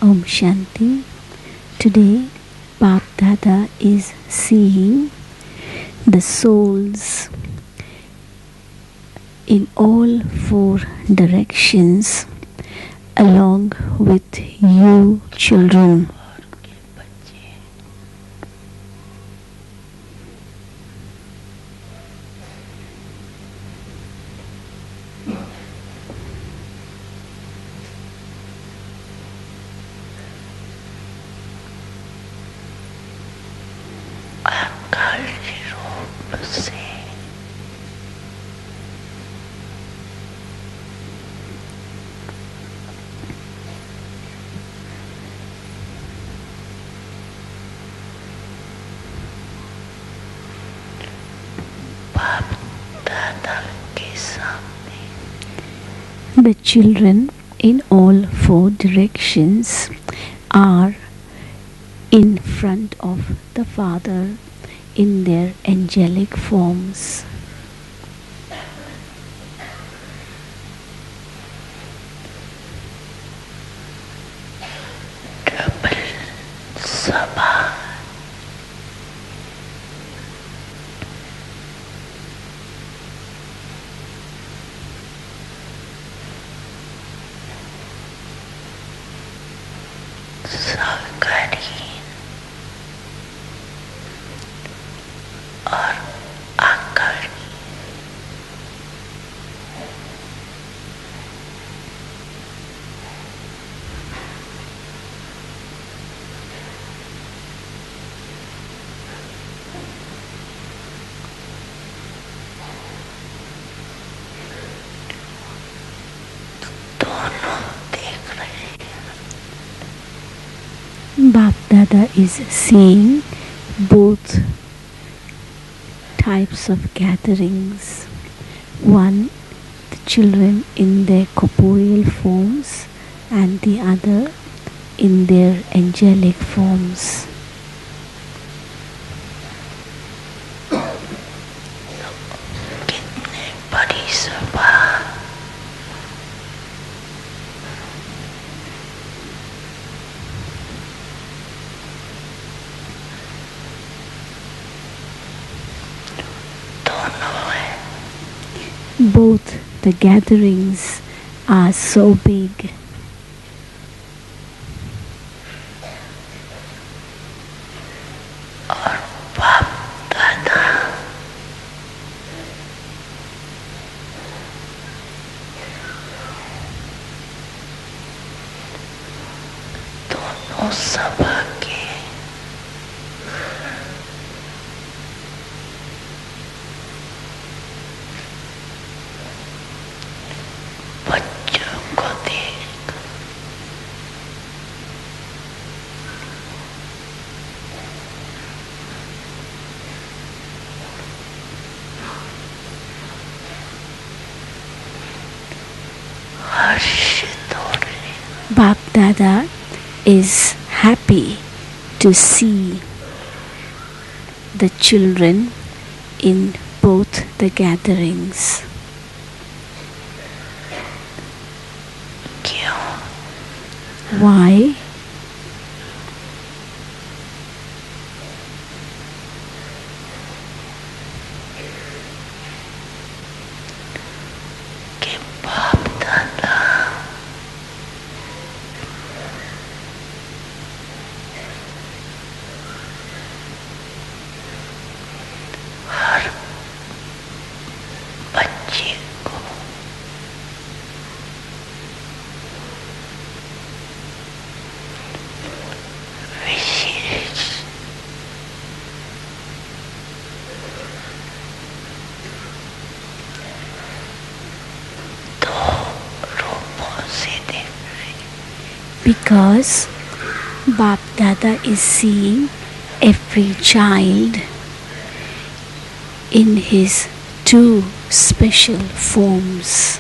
Om Shanti. Today, Bap Dada is seeing the souls in all four directions along with you children. The children in all four directions are in front of the Father in their angelic forms. Bap Dada is seeing both types of gatherings. One, the children in their corporeal forms, and the other in their angelic forms. Both the gatherings are so big. Bap Dada is happy to see the children in both the gatherings. Why? Because Bap Dada is seeing every child in his two special forms.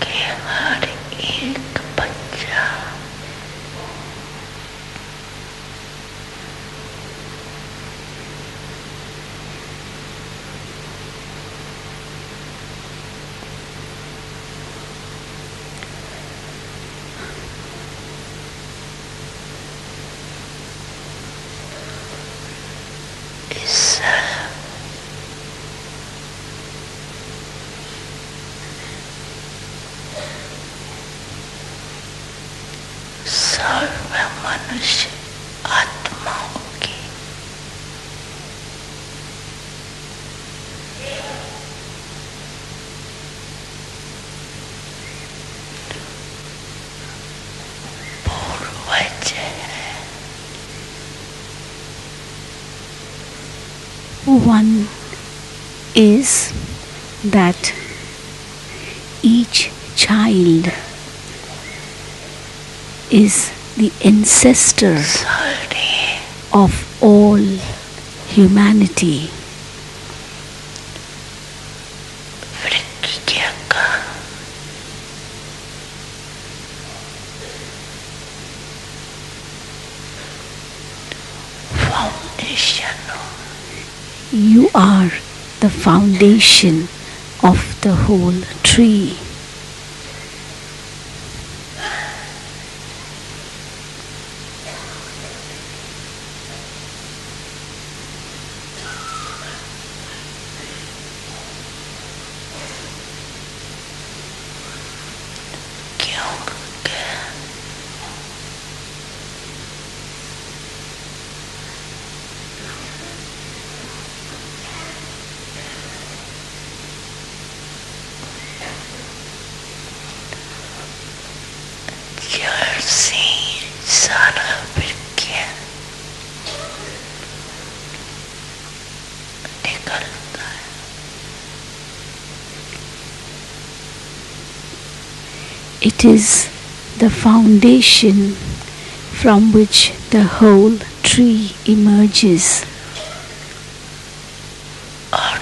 कि हर एक बच्चा इस सर्व मनुष्य आत्माओं की पूर्वज है। One is that each child is the ancestor of all humanity. वृक्ष का foundation You are the foundation of the whole tree. सारा वृक्ष निकलता है। It is the foundation from which the whole tree emerges. और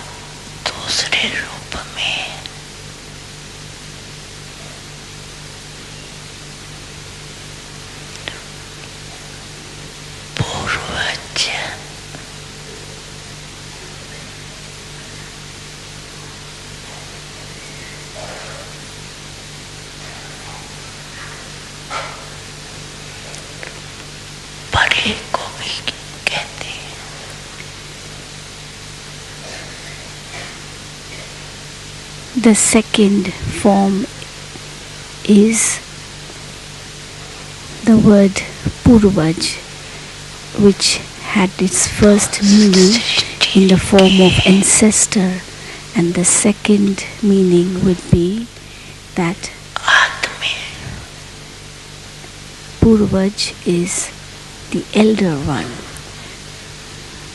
दूसरे रूप में पूर्वज बड़े को भी कहते हैं। The second form is the word Purvaj, which had its first meaning in the form of ancestor, and the second meaning would be that आत्मे Purvaj is the elder one,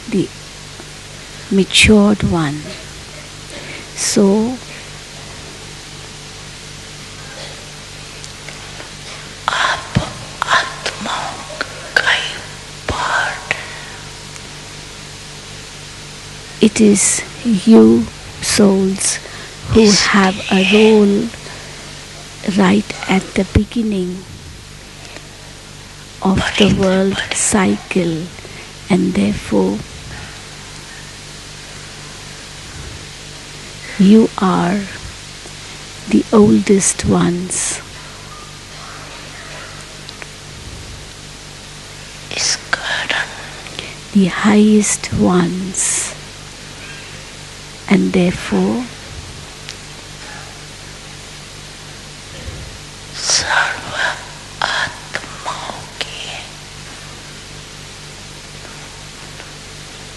the matured one. So आप आत्माओं का ही part है। it is you souls who have a role right at the beginning of the world cycle, and therefore you are the oldest ones. इस कारण The highest ones, and therefore सर्व आत्माओं के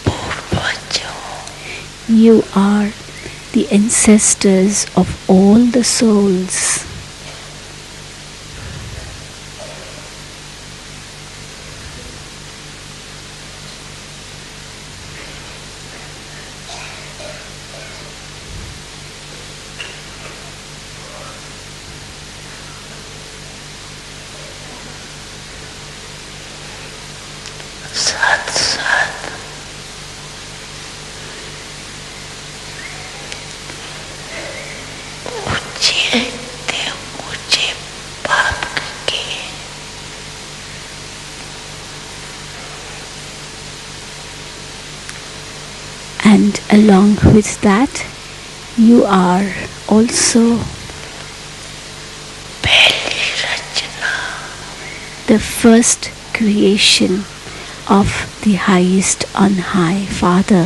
पूर्वजों you are the ancestors of all the souls. साथ साथ ऊंचे And along with that, you are also पहली रचना the first creation of the highest on high Father.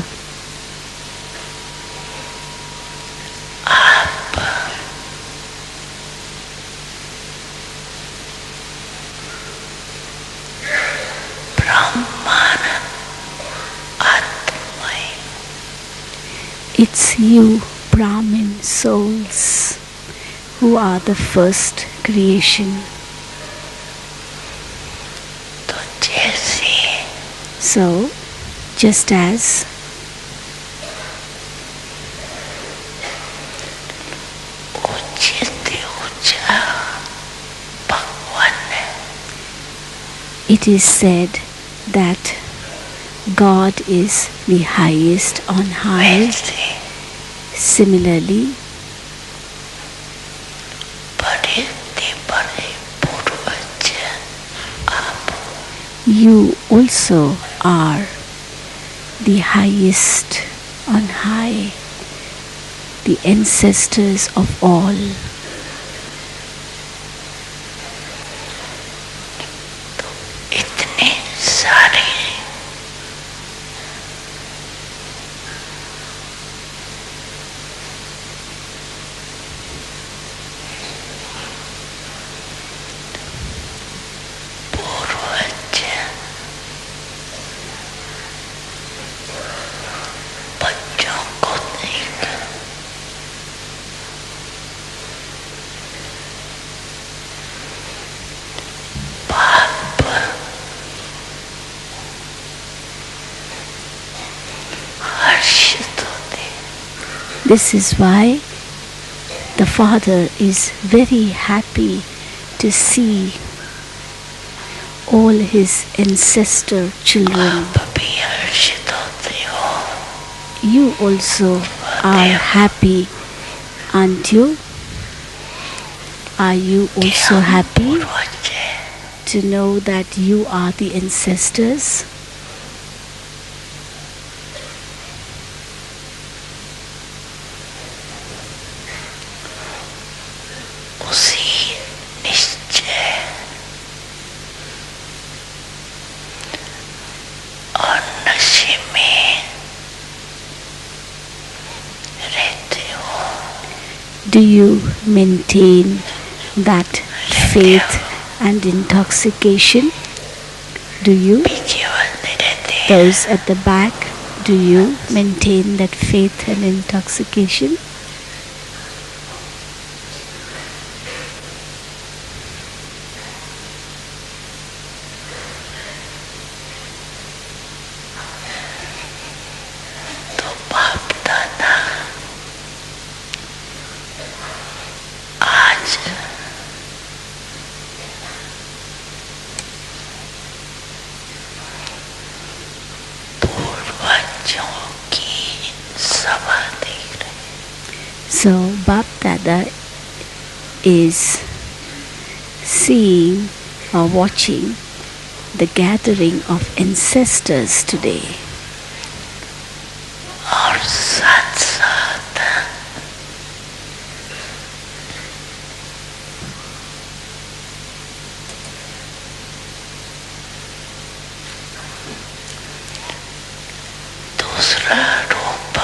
आप ब्रह्मांड आत्माएं It's you, Brahmin souls, who are the first creation. तो जैसे So, just as ऊंचे से ऊंचा भगवान है it is said that God is the highest on high, वैसे similarly, बड़े से बड़े पूर्वज आप you also are the highest on high, the ancestors of all. इतने सारे पूर्वज बच्चों को देख बाप हर्षित होते This is why the Father is very happy to see all his ancestor children. आप भी हर्षित होते हो You also are happy, aren't you? Are you also happy पूर्वज है to know that you are the ancestors? उसी निश्चय और नशे में रहते हो Do you maintain that faith and intoxication? Do you? पीछे वाले रहते हैं Those at the back, do you maintain that faith and intoxication? तो बाप दादा आज पूर्वजों की सभा देख रहे हैं So Bap Dada is seeing or watching the gathering of ancestors today. और साथ साथ दूसरा रूप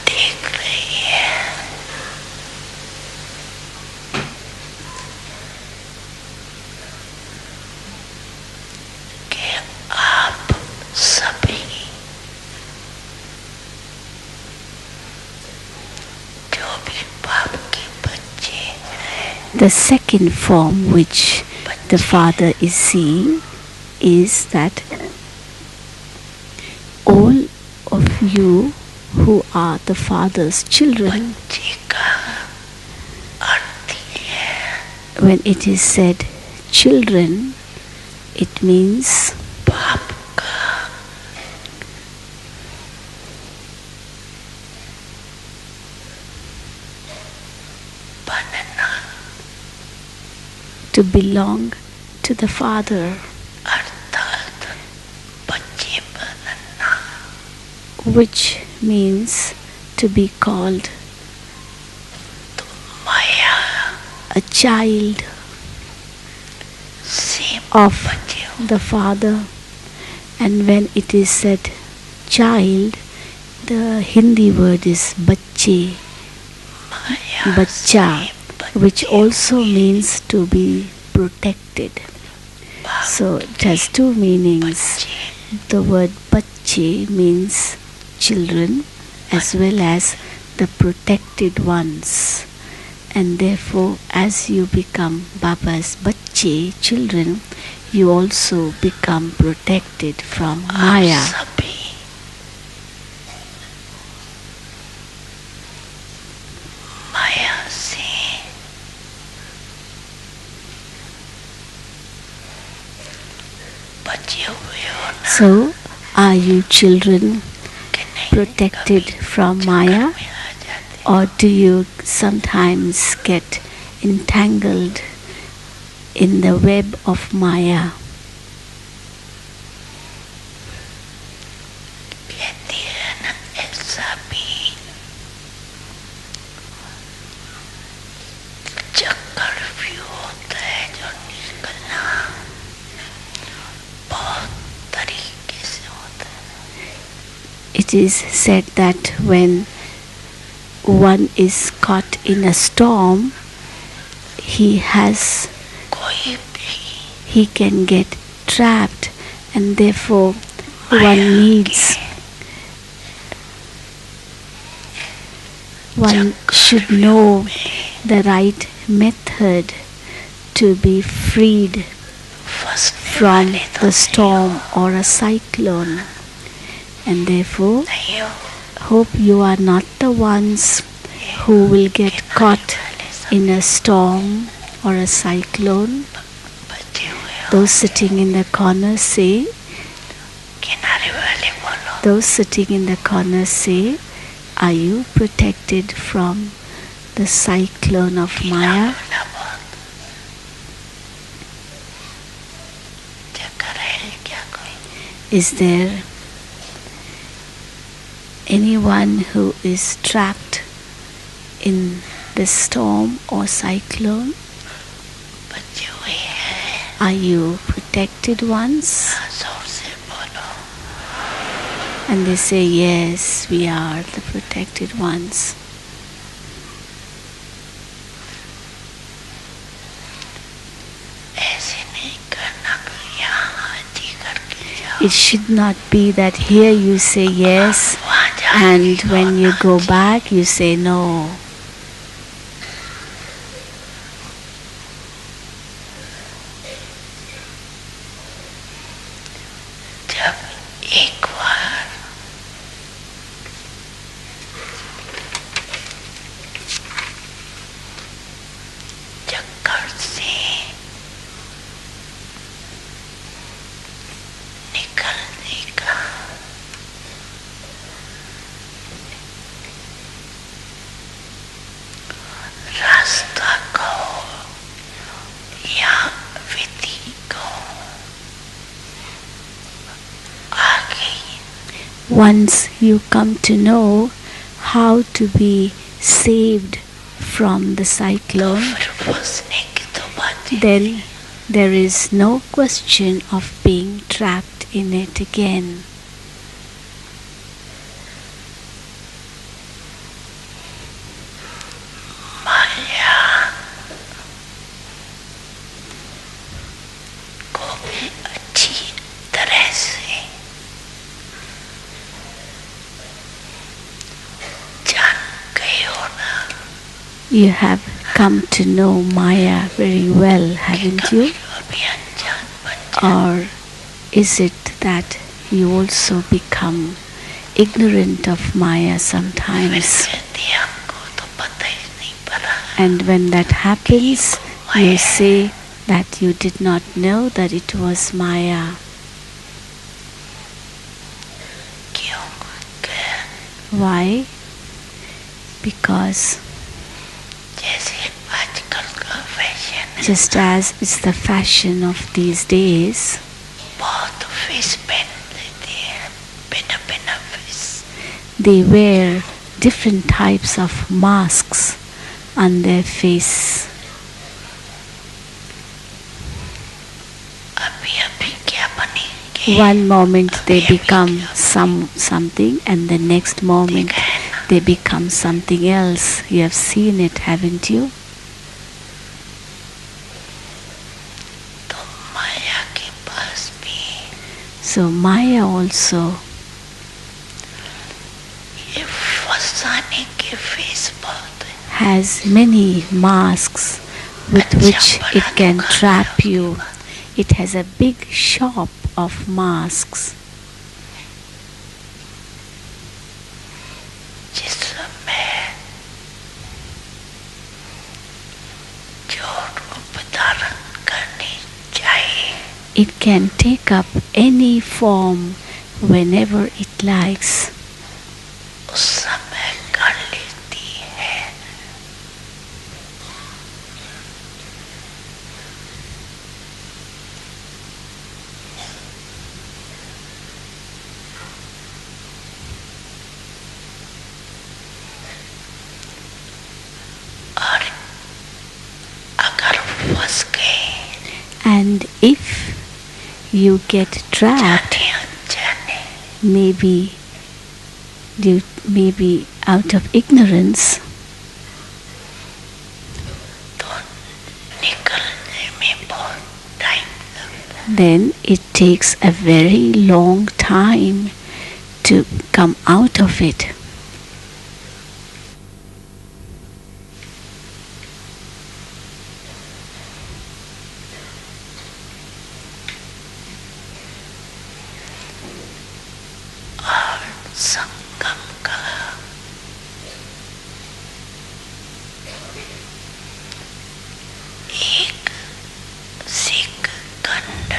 देख रही है कि आप सभी जो भी बाप के बच्चे हैं The second form which the Father is seeing is that all of you who are the Father's children, बच्चे का अर्थ ये है when it is said children, it means बाप का बनना to belong to the Father, अर्थात बच्चे बनना, which means to be called तो माया a child से of बचे हो, the Father. And when it is said child, the Hindi word is bacche, Maya bachcha, से which बचे also हुए means to be protected. So it has two meanings. बच्चे The word bacche means children as well as the protected ones. And therefore, as you become Baba's bacche, children, you also become protected from आप Maya. सभी माया से बचे हुए हो ना, So, are you children कि नहीं protected from Maya, में आ जाते, or do you sometimes get entangled in the web of Maya? कहती है ना ऐसा भी चक्कर भी होता है जो निकलना बहुत तरीके से होता है, It is said that when one is caught in a storm, कोई भी he can get trapped, and therefore one should know the right method to be freed फंसने from वाले तो the storm or a cyclone. And therefore, नहीं हो, hope you are not the ones who will get caught in a storm or a cyclone. बचे हुए हो, Those sitting in the corner say, किनारे वाले बोलो, those sitting in the corner say, are you protected from the cyclone of Maya? बोला बहुत, चक्कर है क्या कोई, Is there anyone who is trapped in the storm or cyclone? बचे हुए हैं, Are you protected ones? जोर से बोलो, And they say, yes, we are the protected ones. ऐसे नहीं करना कि यहाँ हाथी करके जाओ, It should not be that here you say yes, वहाँ जाके and when you go हाथी, back you say no. जब एक बार चक्कर से निकलने का रास्ता कहो या विधि कहो, आगे Once you come to know how to be saved from the cyclone, फिर फंसने की तो बात ही then there is no question of being trapped in it again. माया को भी अच्छी तरह से जान गए हो ना, You have come to know Maya very well, haven't you? कभी अनजान बन जाए, Or is it that you also become ignorant of Maya फिर sometimes? कहती है हमको तो पता ही नहीं पड़ा, And when that happens, you say that you did not know that it was Maya. क्यों क्या Why? Because जैसे आजकल का फैशन है, just as it's the fashion of these days, बहुत फेस पेंट लेते हैं, बिना बिना face. they wear different types of masks on their face. अभी अभी क्या बनेंगे? One moment they become something, and the next moment they become something else. You have seen it, haven't you? तो माया के पास भी So Maya also ये फसाने के फेस बहुत है. has many masks with which it can trap you. It has a big shop of masks. जिसमें जो रूप धारण करनी चाहिए, It can take up any form whenever it likes. उस समय कर लेती है. और अगर फंस गए And if you get trapped, जाने अनजाने, maybe out of ignorance, तो निकलने में बहुत टाइम लगता है. then it takes a very long time to come out of it. और संगम का एक सिख खंड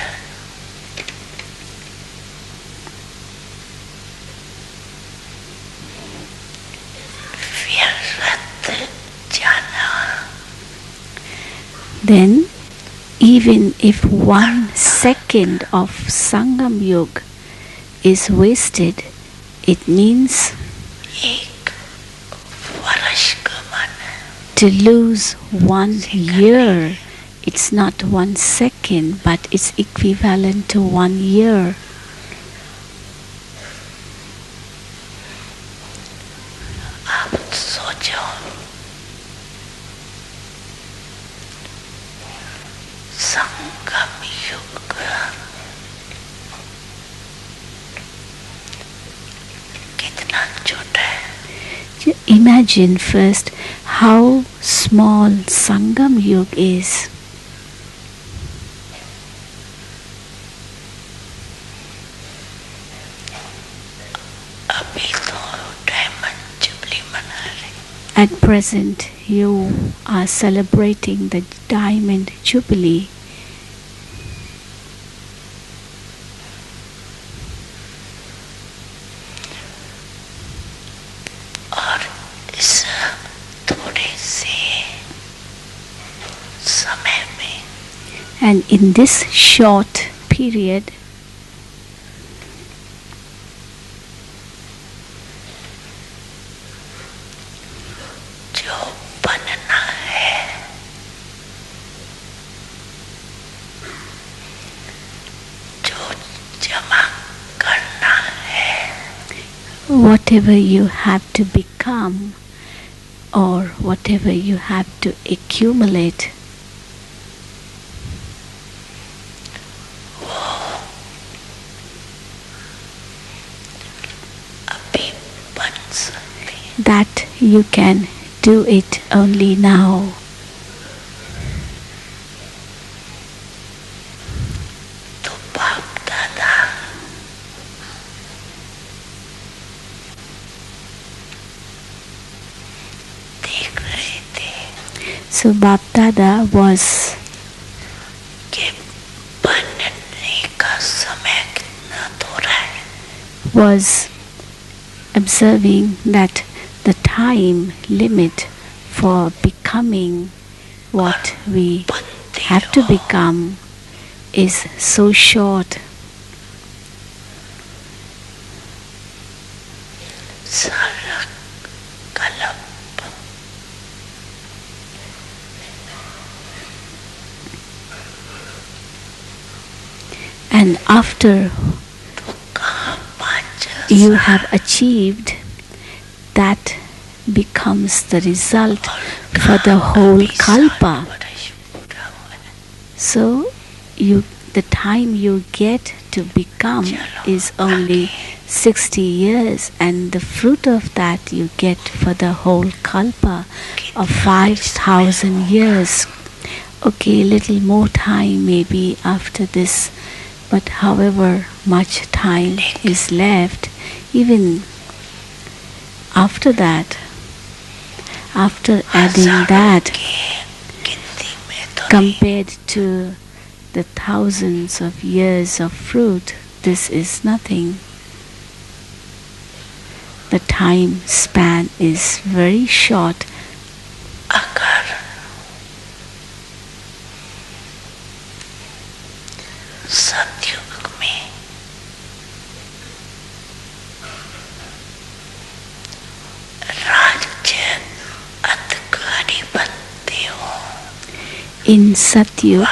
व्यर्थ जाना. Then, even if 1 second of Sangam Yoga is wasted, it means एक वर्ष का मन to lose 1 year. It's not 1 second, but it's equivalent to 1 year. आप सोचो, संगम युग कितना छोटा है. Imagine first how small Sangam Yoga is. अभी तो डायमंड जुबली मना रहे. At present, you are celebrating the Diamond Jubilee. और इस थोड़े से समय में And in this short period, जो बनना है, जो जमा करना है, whatever you have to become or whatever you have to accumulate, अभी बन सकते हैं. that you can do it only now. तो बाप दादा देख रहे थे So Bap Dada was कि बनने का समय कितना थोड़ा है. observing that the time limit for becoming what we have to become is so short. Sarak kalap. And after you have achieved, that becomes the result for the whole kalpa. So the time you get to become is only 60 years, and the fruit of that you get for the whole kalpa of 5,000 years. Okay, little more time maybe after this, but however much time is left, even after that, after adding that, compared to the thousands of years of fruit, this is nothing. The time span is very short. Agar सतयुग में राज्य अधिपति हो, in Satyug,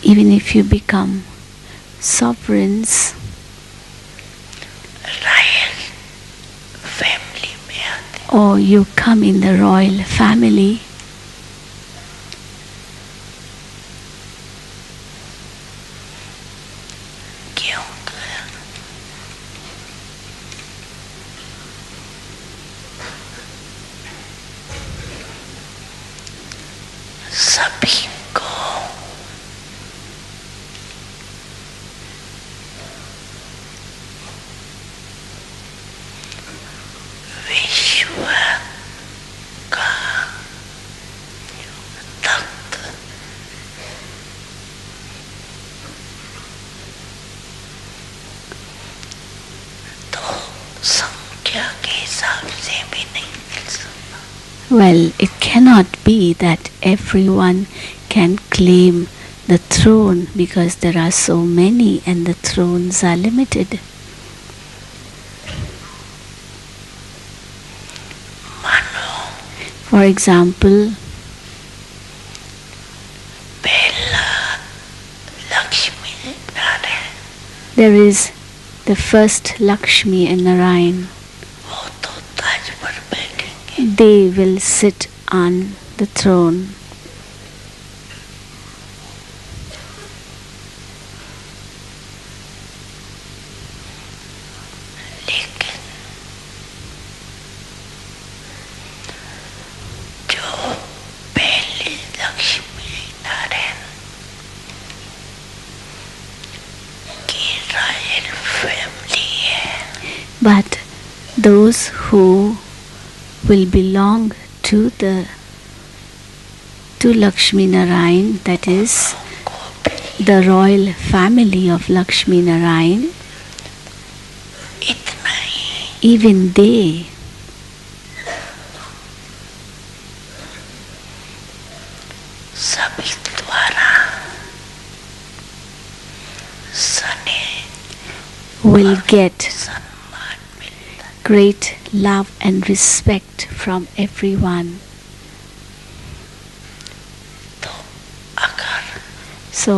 even if you become sovereigns, royal family में आते, or you come in the royal family, सभी को विश्व का तख्त तो संख्या के हिसाब से भी नहीं मिल सकता. well, it cannot be that everyone can claim the throne because there are so many and the thrones are limited. मानो For example, पहला Lakshmi Narayan there is the first Lakshmi and Narayan. वो तो ताज पर बैठेंगे. They will sit on the throne. लेकिन जो पहले लक्ष्मी नारायण की रॉयल फैमिली है, But those who will belong to Lakshmi Narayan, that is the royal family of Lakshmi Narayan, इतना ही even they सभी द्वारा सने will get सम्मान मिलता. great love and respect from everyone. तो अगर So,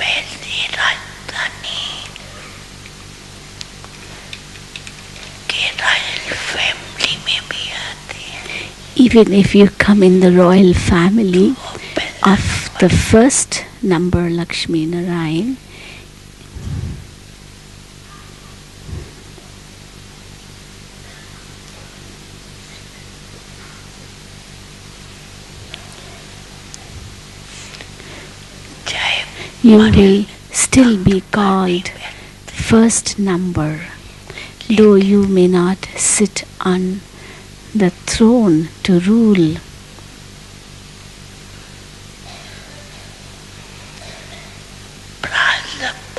पहली राजधानी के रॉयल फैमिली में भी आते हैं, even if you come in the royal family वो पहला of the first number Lakshmi Narayan, चाहे you will still be called first number, though you may not sit on the throne to rule. प्रारब्ध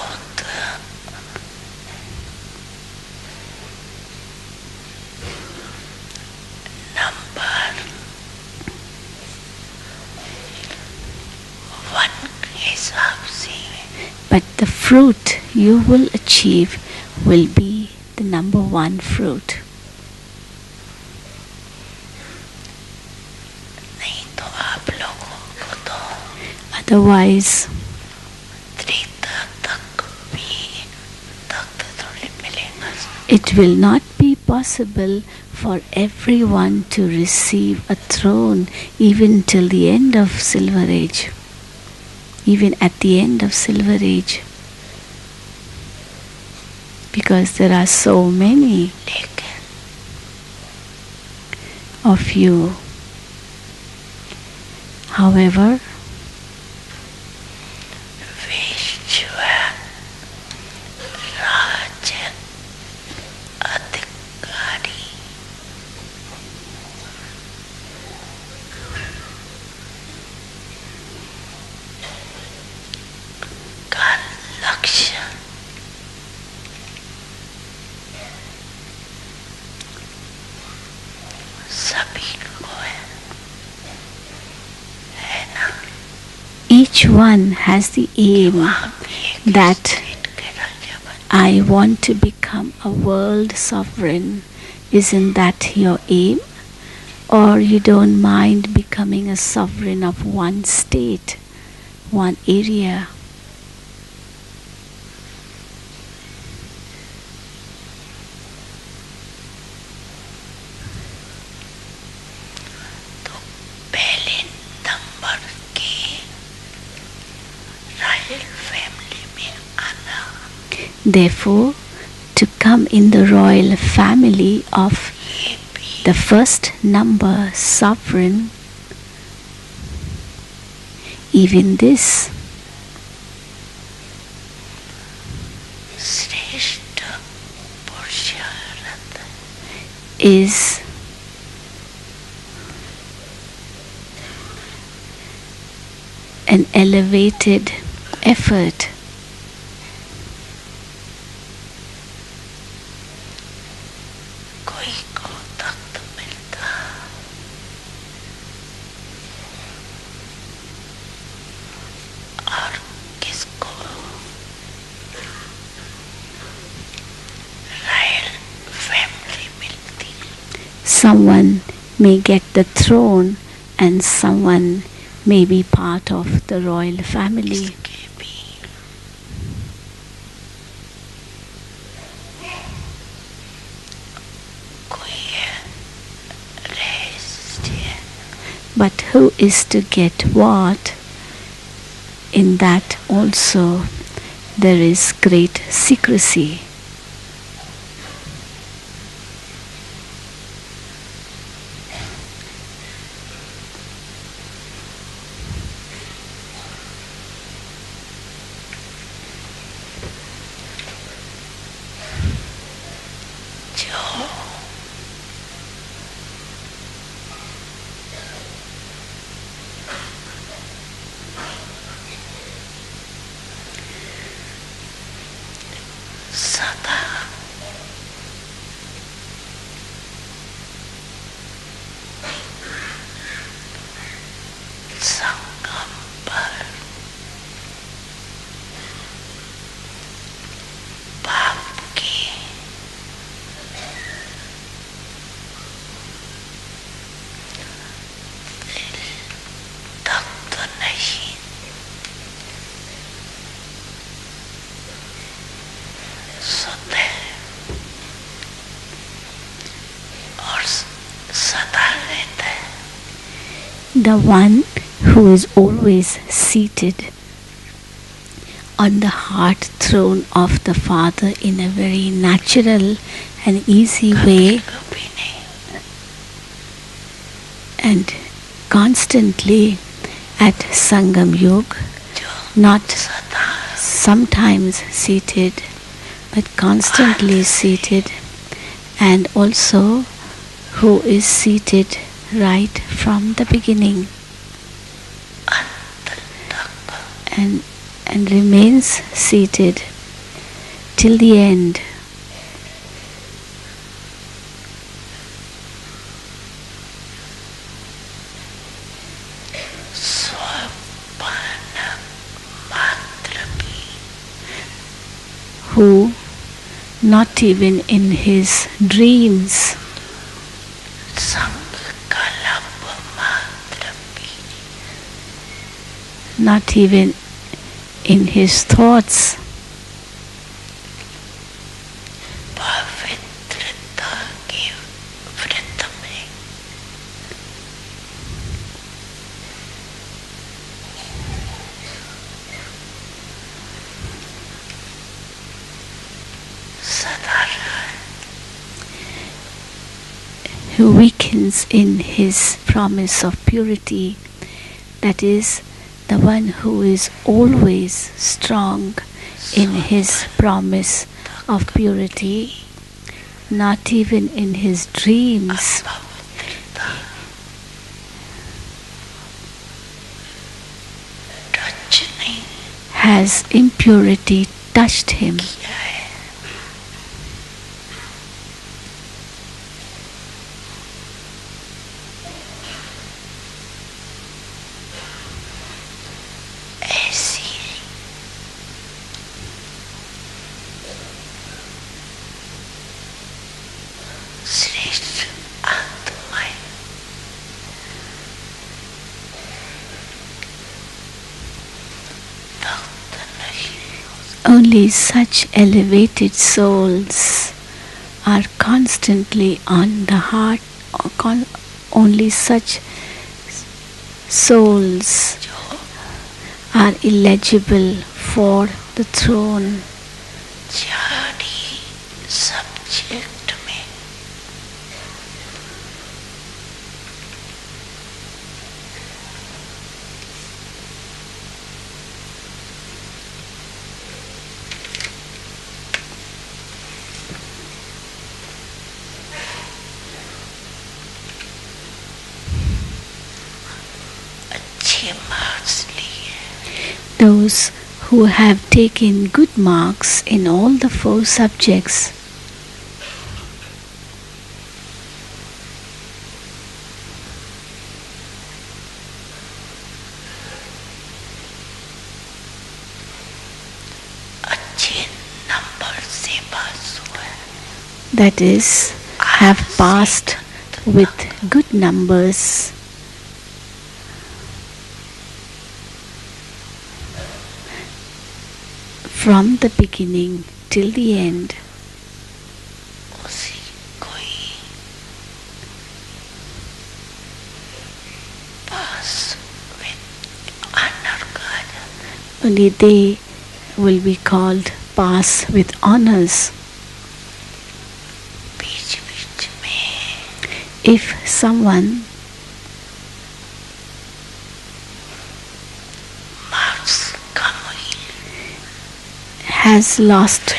but the fruit you will achieve will be the number one fruit. नहीं तो आप लोगों को तो Otherwise, Treta तक भी तख्त थोड़े मिलेगा. it will not be possible for everyone to receive a throne even till the end of Silver Age. Even at the end of Silver Age. Because there are so many लेकिन of you. However, विश्व राज अधिकारी का लक्ष्य सभी को है ना. each one has the aim that I want to become a world sovereign. Isn't that your aim? Or you don't mind becoming a sovereign of one state, one area? तो पहले नंबर की रॉयल फैमिली में आना. Therefore, to come in the royal family of ये भी the first number sovereign, even this श्रेष्ठ पुरुषार्थ is an elevated effort. कोई को तख्त मिलता और किसको रॉयल फैमिली मिलती. Someone may get the throne and someone may be part of the royal family. इसके भी कोई रहस्य. But who is to get what? In that also there is great secrecy. जो सदा संगम पर पाप की तख्त नहीं सोते और सदा रहते हैं. The one who is always seated on the heart throne of the Father in a very natural and easy way कभी नहीं and constantly at Sangam Yog, जो not सदा sometimes seated but constantly seated, and also who is seated right from the beginning अंत तक and remains seated till the end. स्वपन मात्र भी who not even in his dreams, not even in his thoughts, who weakens in his promise of purity, that is, the one who is always strong in his promise of purity, not even in his dreams has impurity touched him. Only such elevated souls are constantly on the heart. Only such souls are eligible for the throne. subject में Those who have taken good marks in all the 4 subjects that is, have passed with good numbers from the beginning till the end. Only they will be called pass with honors. If someone has lost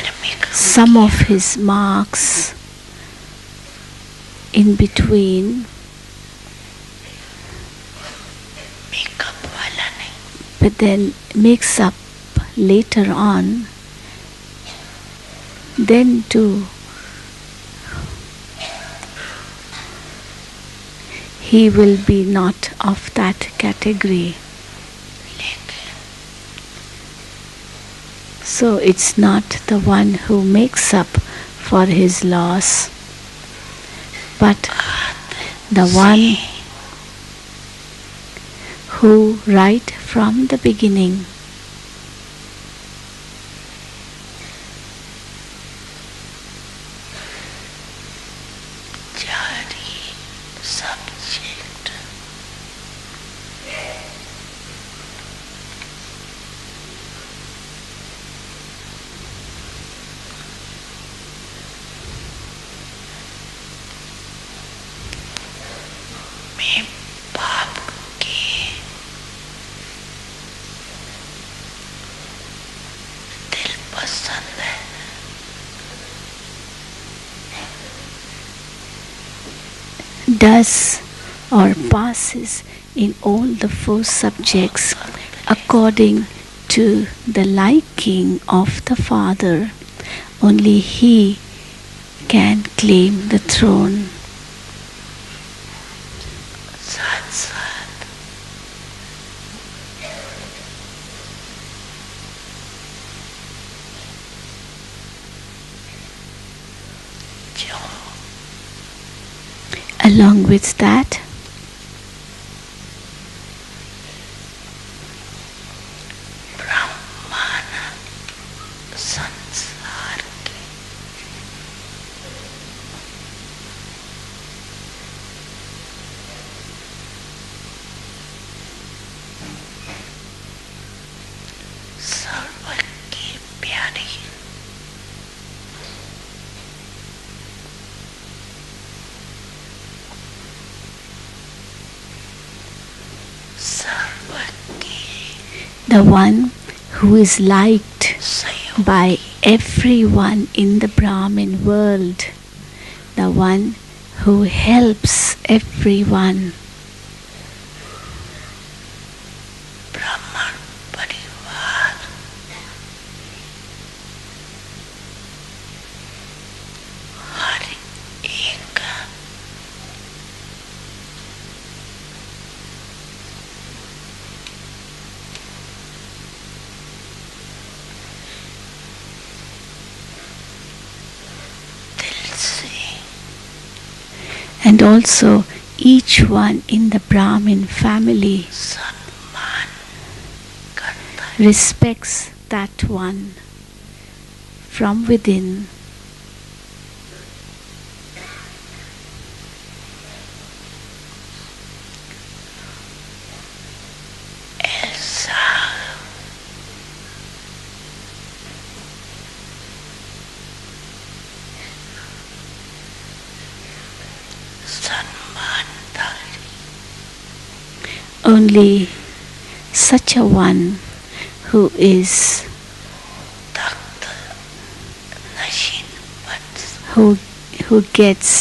some of his marks in between, but then makes up later on, then too he will be not of that category. So it's not the one who makes up for his loss, but the one who right from the beginning does or passes in all the 4 subjects according to the liking of the Father, only he can claim the throne. Along with that, ब्रह्मांड संसार के सर्व की प्यारी सर्व की the one who is liked सहयोग by everyone in the Brahmin world, the one who helps everyone, ब्राह्मण परिवार हर एक दिल से and also each one in the Brahmin family सम्मान करता है respects that one from within. ऐसा सम्मानदारी Only such a one who is तख्त नशीन पद who gets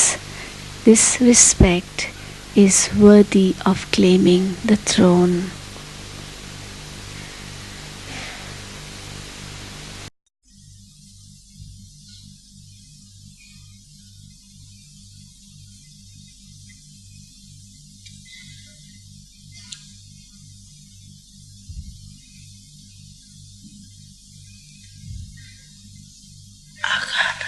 this respect is worthy of claiming the throne. अगर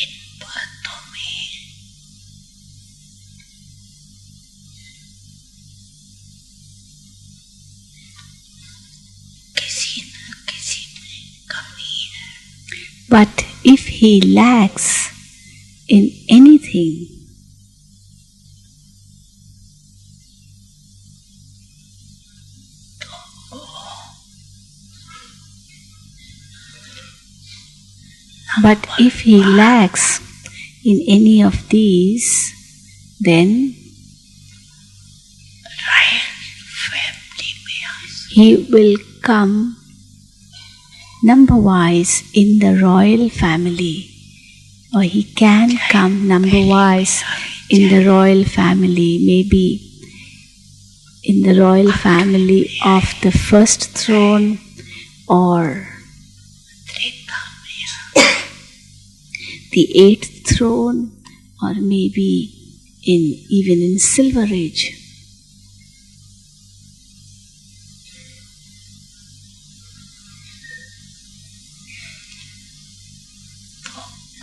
इन बातों में किसी न किसी में कमी है But if he lacks in anything, but if he lacks in any of these, then royal family में आ he will come number-wise in the royal family, or he can come number-wise in the royal family, maybe in the royal family of the first throne, or Treta में आ the eighth throne, or maybe even in Silver Age.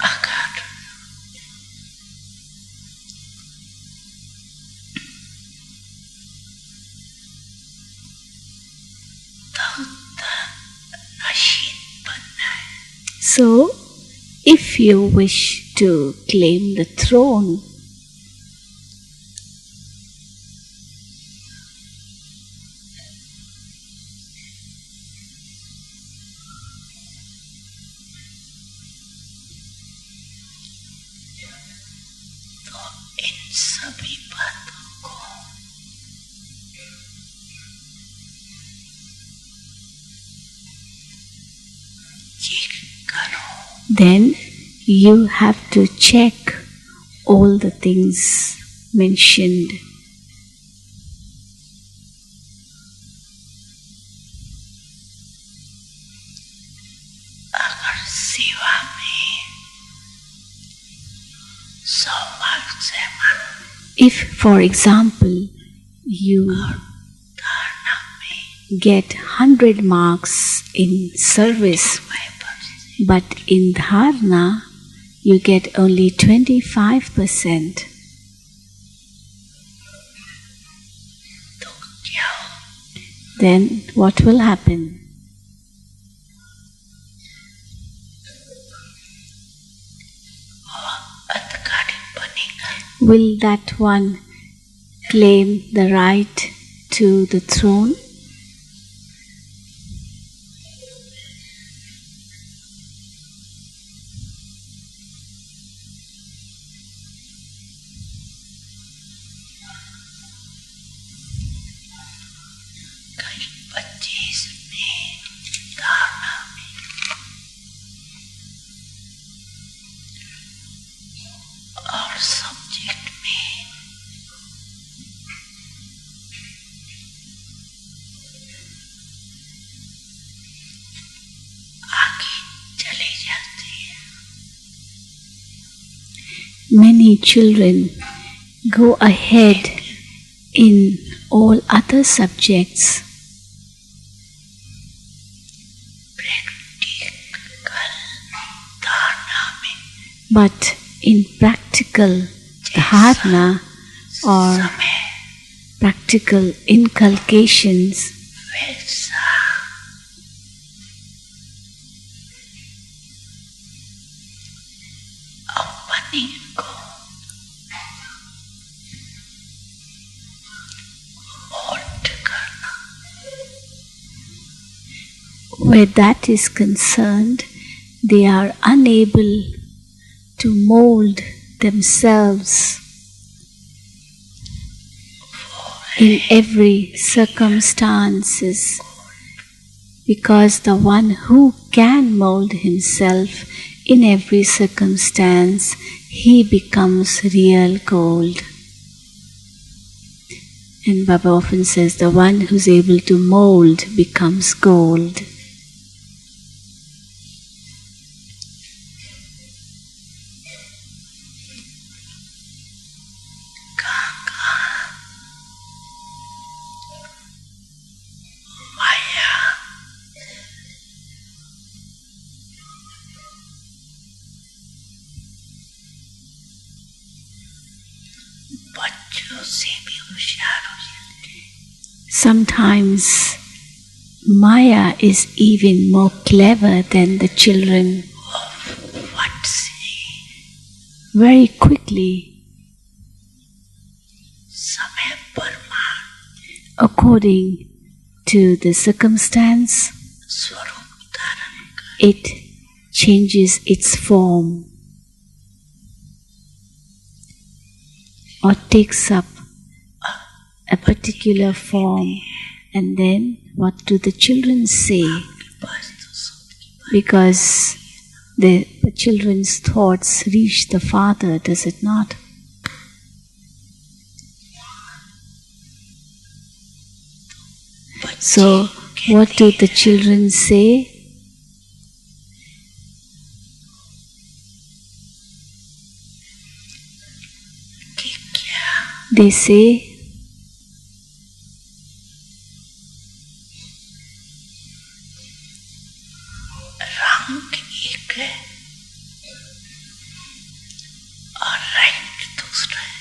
अगर तख्त नशीन बनना है So, if you wish to claim the throne, तो इन सभी बातों को check करो then you have to check all the things mentioned. अगर सेवा में सौ मार्क से मन If, for example, you धारणा में get 100 marks in service, 5% But in dharana, you get only 25%. तो क्या हो? Then what will happen? अधिकारी बनेगा. Will that one claim the right to the throne? कहीं 25 में धारणा में और सब्जेक्ट में आगे चले जाते हैं. Many children go ahead in all other subjects, practical धारणा में but in practical dharana or समय practical inculcations, वैसा अपने को मोल्ड करना. where that is concerned, they are unable to mold themselves in every circumstances, because the one who can mold himself in every circumstance, he becomes real gold. And Baba often says, the one who's able to mold becomes gold. माया बच्चों से भी होशियार हो जाती है. Sometimes Maya is even more clever than the children. What से Very quickly, समय Parman according to the circumstance, स्वरूप धारण कर it changes its form or takes up a particular form. And then what do the children say? बस तो सबकी Because the children's thoughts reach the father, does it not? So what do the children say? कि क्या They say, रंग एक है और right दूसरा है.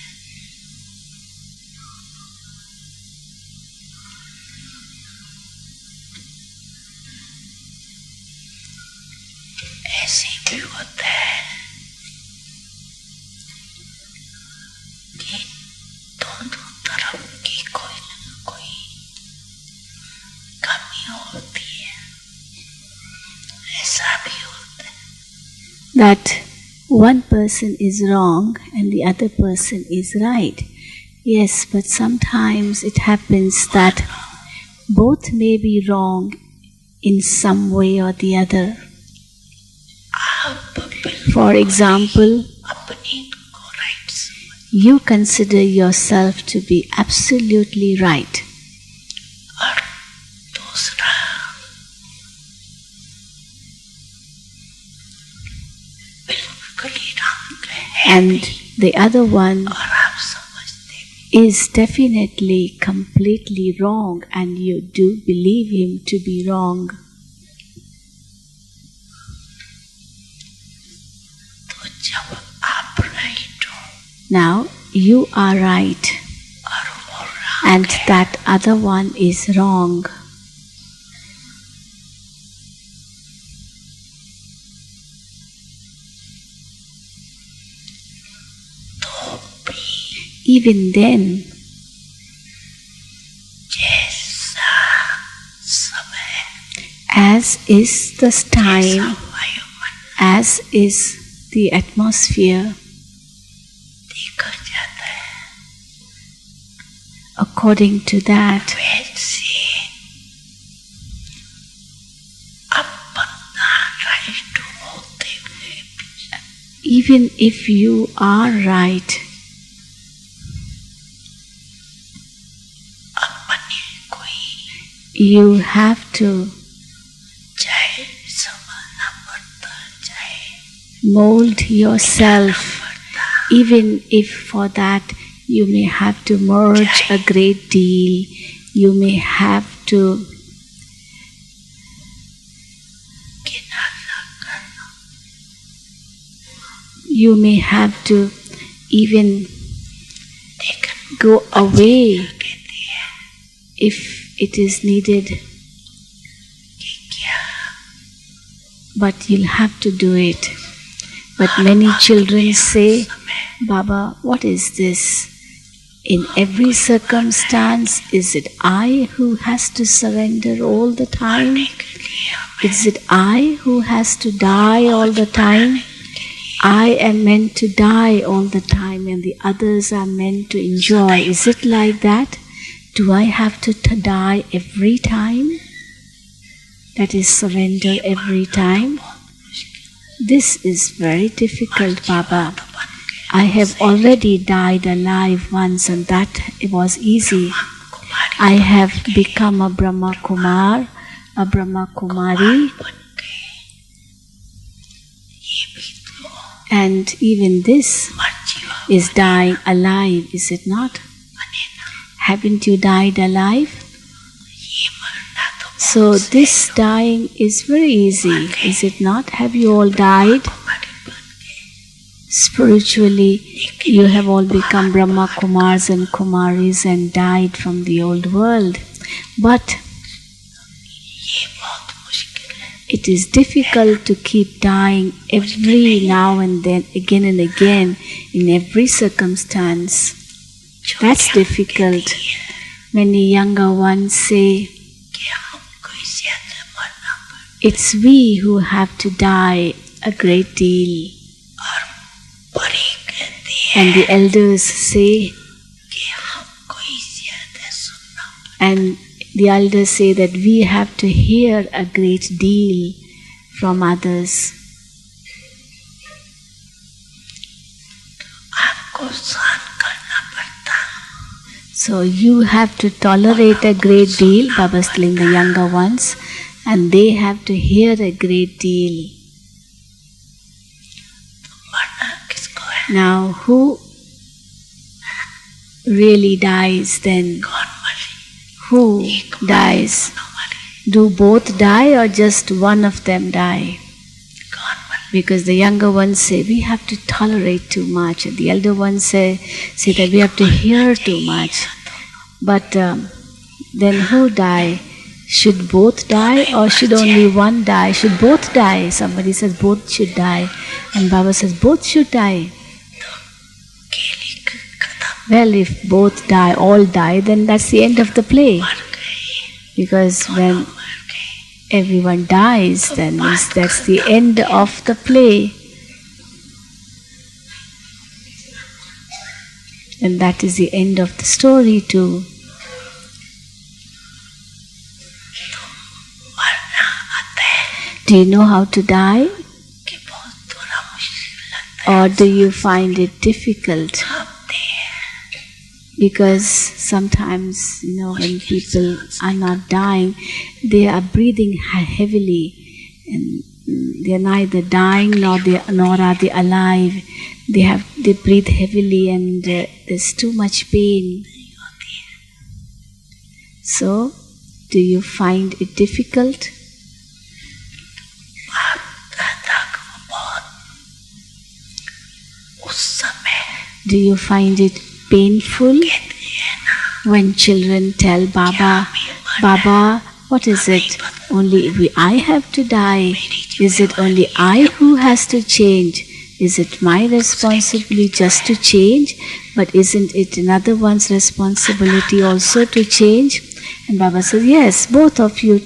ऐसे भी होता है कि दोनों तरफ की कोई न कोई कमी होती है. ऐसा भी होता है. that one person is wrong and the other person is right. Yes, but sometimes it happens that both may be wrong in some way or the other. आप बिल्कुल For example, अपने को राइट समझ you consider yourself to be absolutely right, और दूसरा बिल्कुल ही रंग है and the other one और आप समझते भी. is definitely completely wrong and you do believe him to be wrong. Now you are right और वो wrong and है। that other one is wrong. तो भी Even then, जैसा समय, as is the जैसा time, वायुमंडल as is the atmosphere, देखा जाता है, according to that, वैसे अपना राइट होते हुए भी even if you are right, अपने कोई you have to चाहे संभालना पड़ता, चाहे mold yourself, पड़ता, even if for that you may have to merge a great deal, you may have to किनारा करना, you may have to even लेकिन go away कहती है if it is needed, कि क्या but you'll have to do it. But many children say, Baba, what is this? In every circumstance, is it I who has to surrender all the time? के लिए हमें Is it I who has to die all the time? I am meant to die all the time and the others are meant to enjoy. Is it like that? Do I have to die every time? That is surrender every time? This is very difficult, Baba. तो बन के I have already died alive once and that was easy. Kumari I have become a Brahma Kumar, a Brahma Kumari, बन के ये भी तो and even this मर्जी हो is dying alive, is it not? बने ना, Haven't you died alive? ये मरना तो So this dying is very easy, is it not? Have you all died? कुमारी बन के Spiritually, you have all become Brahma Kumars and Kumaris and died from the old world. But ये बहुत मुश्किल है, it is difficult to keep dying every now and then, again and again, in every circumstance. That's difficult. Many younger ones say, कि हमको इससे अंदर मरना पड़े it's we who have to die a great deal. और बड़ी कहती है And the elders say, कि हमको इससे अंदर सुनना पड़े, and the elders say that we have to hear a great deal from others. आपको सहन करना पड़ता, So you have to tolerate a great deal, Baba's telling the younger ones, and they have to hear a great deal. मरना किसको है, Now who really dies then? कौन मरे, Who dies? दोनों मरे, Do both die or just one of them die? कौन मरे, Because the younger ones say we have to tolerate too much, and the elder ones say that we have to hear too much. But then who die? Should both die or should only one die? Should both die? Somebody says both should die, and Baba says both should die. केली खत्म Well, if both die, all die, then that's the end of the play. मर गई, Because when मर गई, everyone dies, then means that's the end of the play. And that is the end of the story too. मरना आता है Do you know how to die? कि बहुत थोड़ा मुश्किल लगता है, Or do you find it difficult? कांपते हैं, Because sometimes, when people are not dying, they are breathing heavily, and they are neither dying nor are they alive. They breathe heavily, and there's too much pain. So, do you find it difficult? आप दादा को बहुत उस समय Do you find it painful when children tell Baba, Baba, what is it? Only I have to die? Is it only I who has to change? Is it my responsibility just to change? But isn't it another one's responsibility also to change? And Baba says, yes, both of you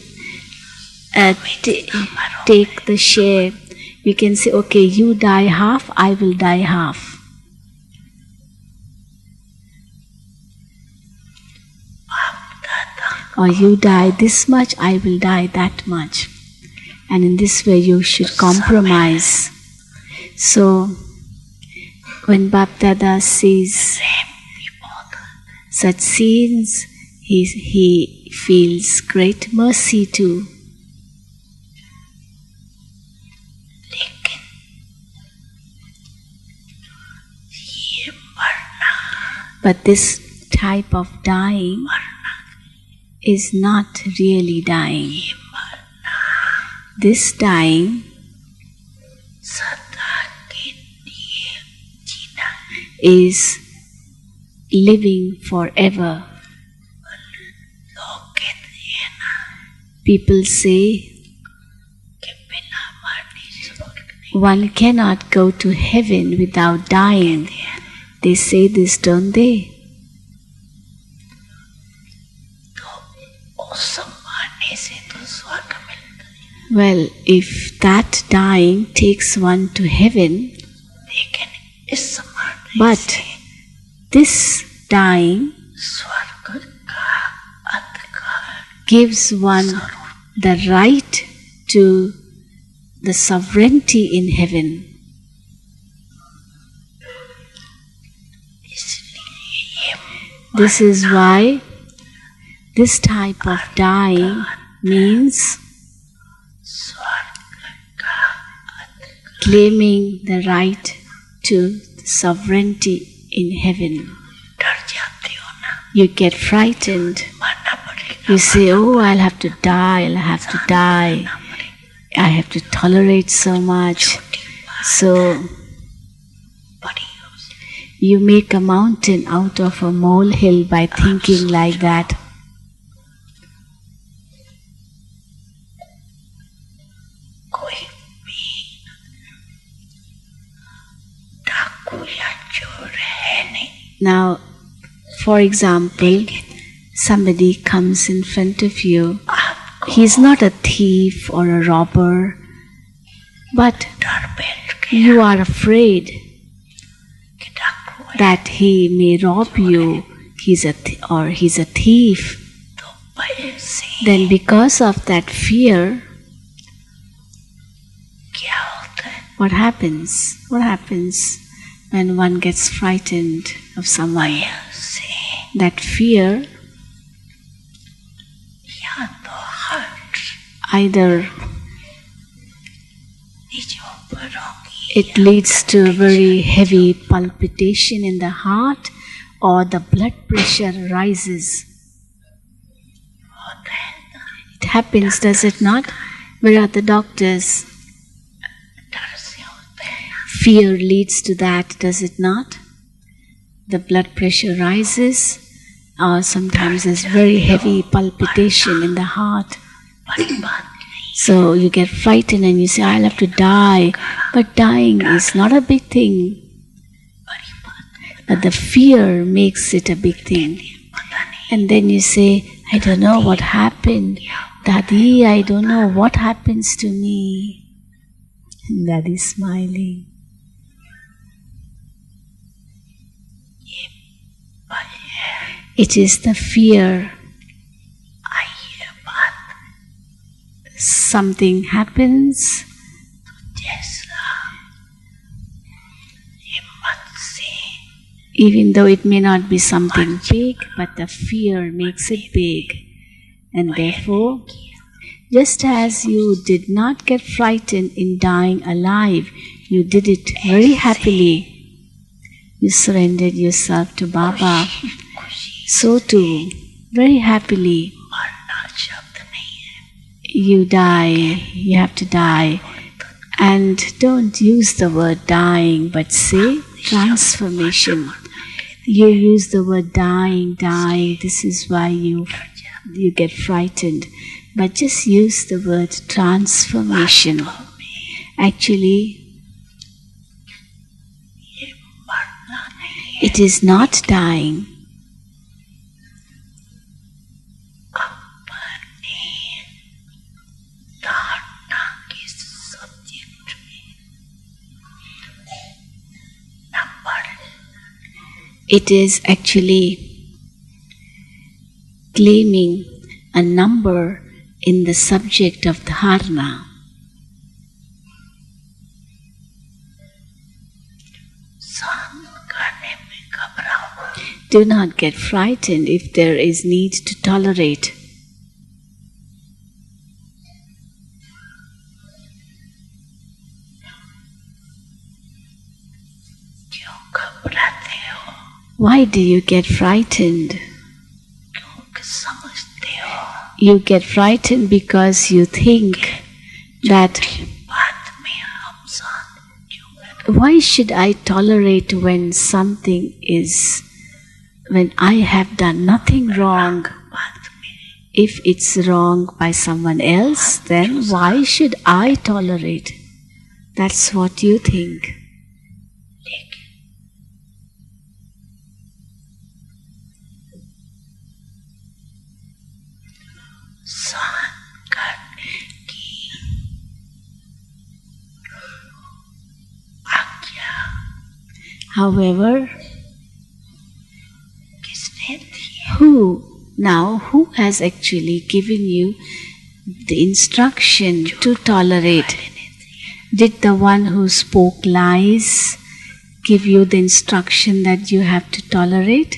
take the share. You can say, okay, you die half, I will die half. Or you die this much, I will die that much. And in this way you should compromise. So, when Bap Dada sees such scenes, he feels great mercy too. But this type of dying is not really dying. This dying is living forever. People say one cannot go to heaven without dying. They say this, don't they? Well, if that dying takes one to heaven, but this dying gives one the right to the sovereignty in heaven. This is why this type of dying means claiming the right to sovereignty in heaven. You get frightened. You say, oh, I'll have to die, I'll have to die. I have to tolerate so much. So, you make a mountain out of a molehill by thinking like that. Now, for example, somebody comes in front of you. He's not a thief or a robber, but you are afraid that he may rob you. He's a thief. Then because of that fear, what happens? What happens when one gets frightened of someone? That fear either it leads to a very heavy palpitation in the heart, or the blood pressure rises. It happens, does it not? Where are the doctors? Fear leads to that, does it not? The blood pressure rises, or sometimes there's very heavy palpitation in the heart. So you get frightened and you say, I'll have to die. But dying is not a big thing. But the fear makes it a big thing. And then you say, I don't know what happened. Daddy, I don't know what happens to me. And Daddy's smiling. It is the fear. Something happens. Even though it may not be something big, but the fear makes it big. And therefore, just as you did not get frightened in dying alive, you did it very happily. You surrendered yourself to Baba. So too, very happily, you die, you have to die. And don't use the word dying, but say, transformation. You use the word dying, dying. This is why you get frightened. But just use the word transformation. Actually, it is not dying. It is actually claiming a number in the subject of dharana. Do not get frightened if there is need to tolerate. Why do you get frightened? You get frightened because you think that why should I tolerate when I have done nothing wrong? If it's wrong by someone else, then why should I tolerate? That's what you think. However, who has actually given you the instruction to tolerate? Did the one who spoke lies give you the instruction that you have to tolerate?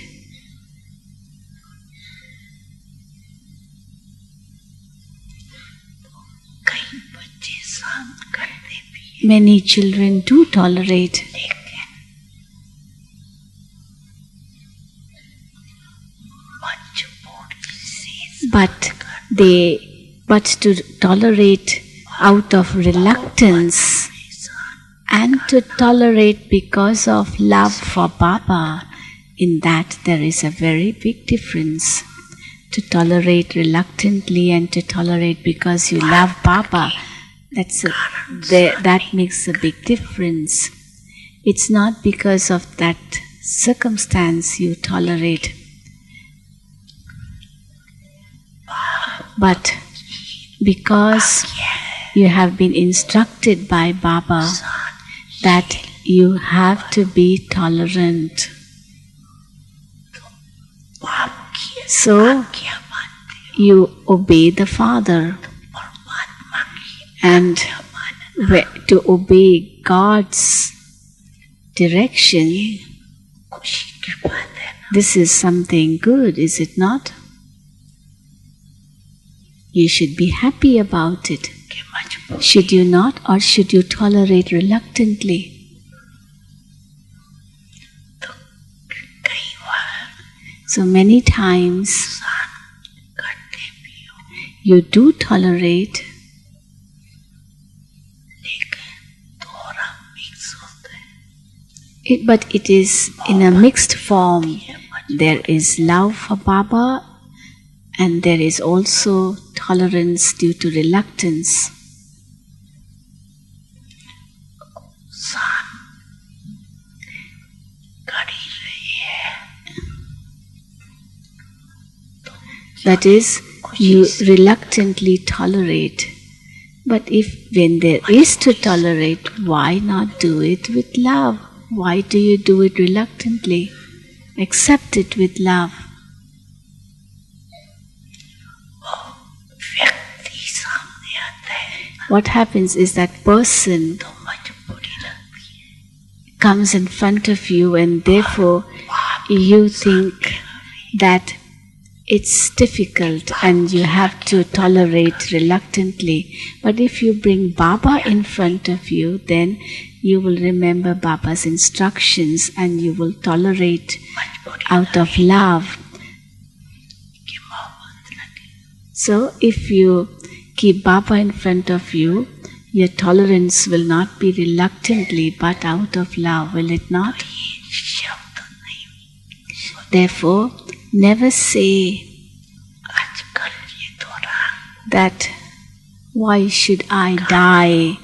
Many children do tolerate. But to tolerate out of reluctance and to tolerate because of love for Baba, in that there is a very big difference. To tolerate reluctantly and to tolerate because you love Baba, that makes a big difference. It's not because of that circumstance you tolerate, but because you have been instructed by Baba that you have to be tolerant. So you obey the Father, and to obey God's direction, this is something good, is it not? You should be happy about it. Should you not, or should you tolerate reluctantly? So many times you do tolerate, but it is in a mixed form. There is love for Baba, and there is also tolerance due to reluctance. That is, you reluctantly tolerate. But when there is to tolerate, why not do it with love? Why do you do it reluctantly? Accept it with love. What happens is that person comes in front of you, and therefore you think that it's difficult and you have to tolerate reluctantly. But if you bring Baba in front of you, then you will remember Baba's instructions and you will tolerate out of love. So if you keep Baba in front of you, Your tolerance will not be reluctantly but out of love, will it not? शब्द नहीं Therefore, never say आजकल ये दौरान that why should I die?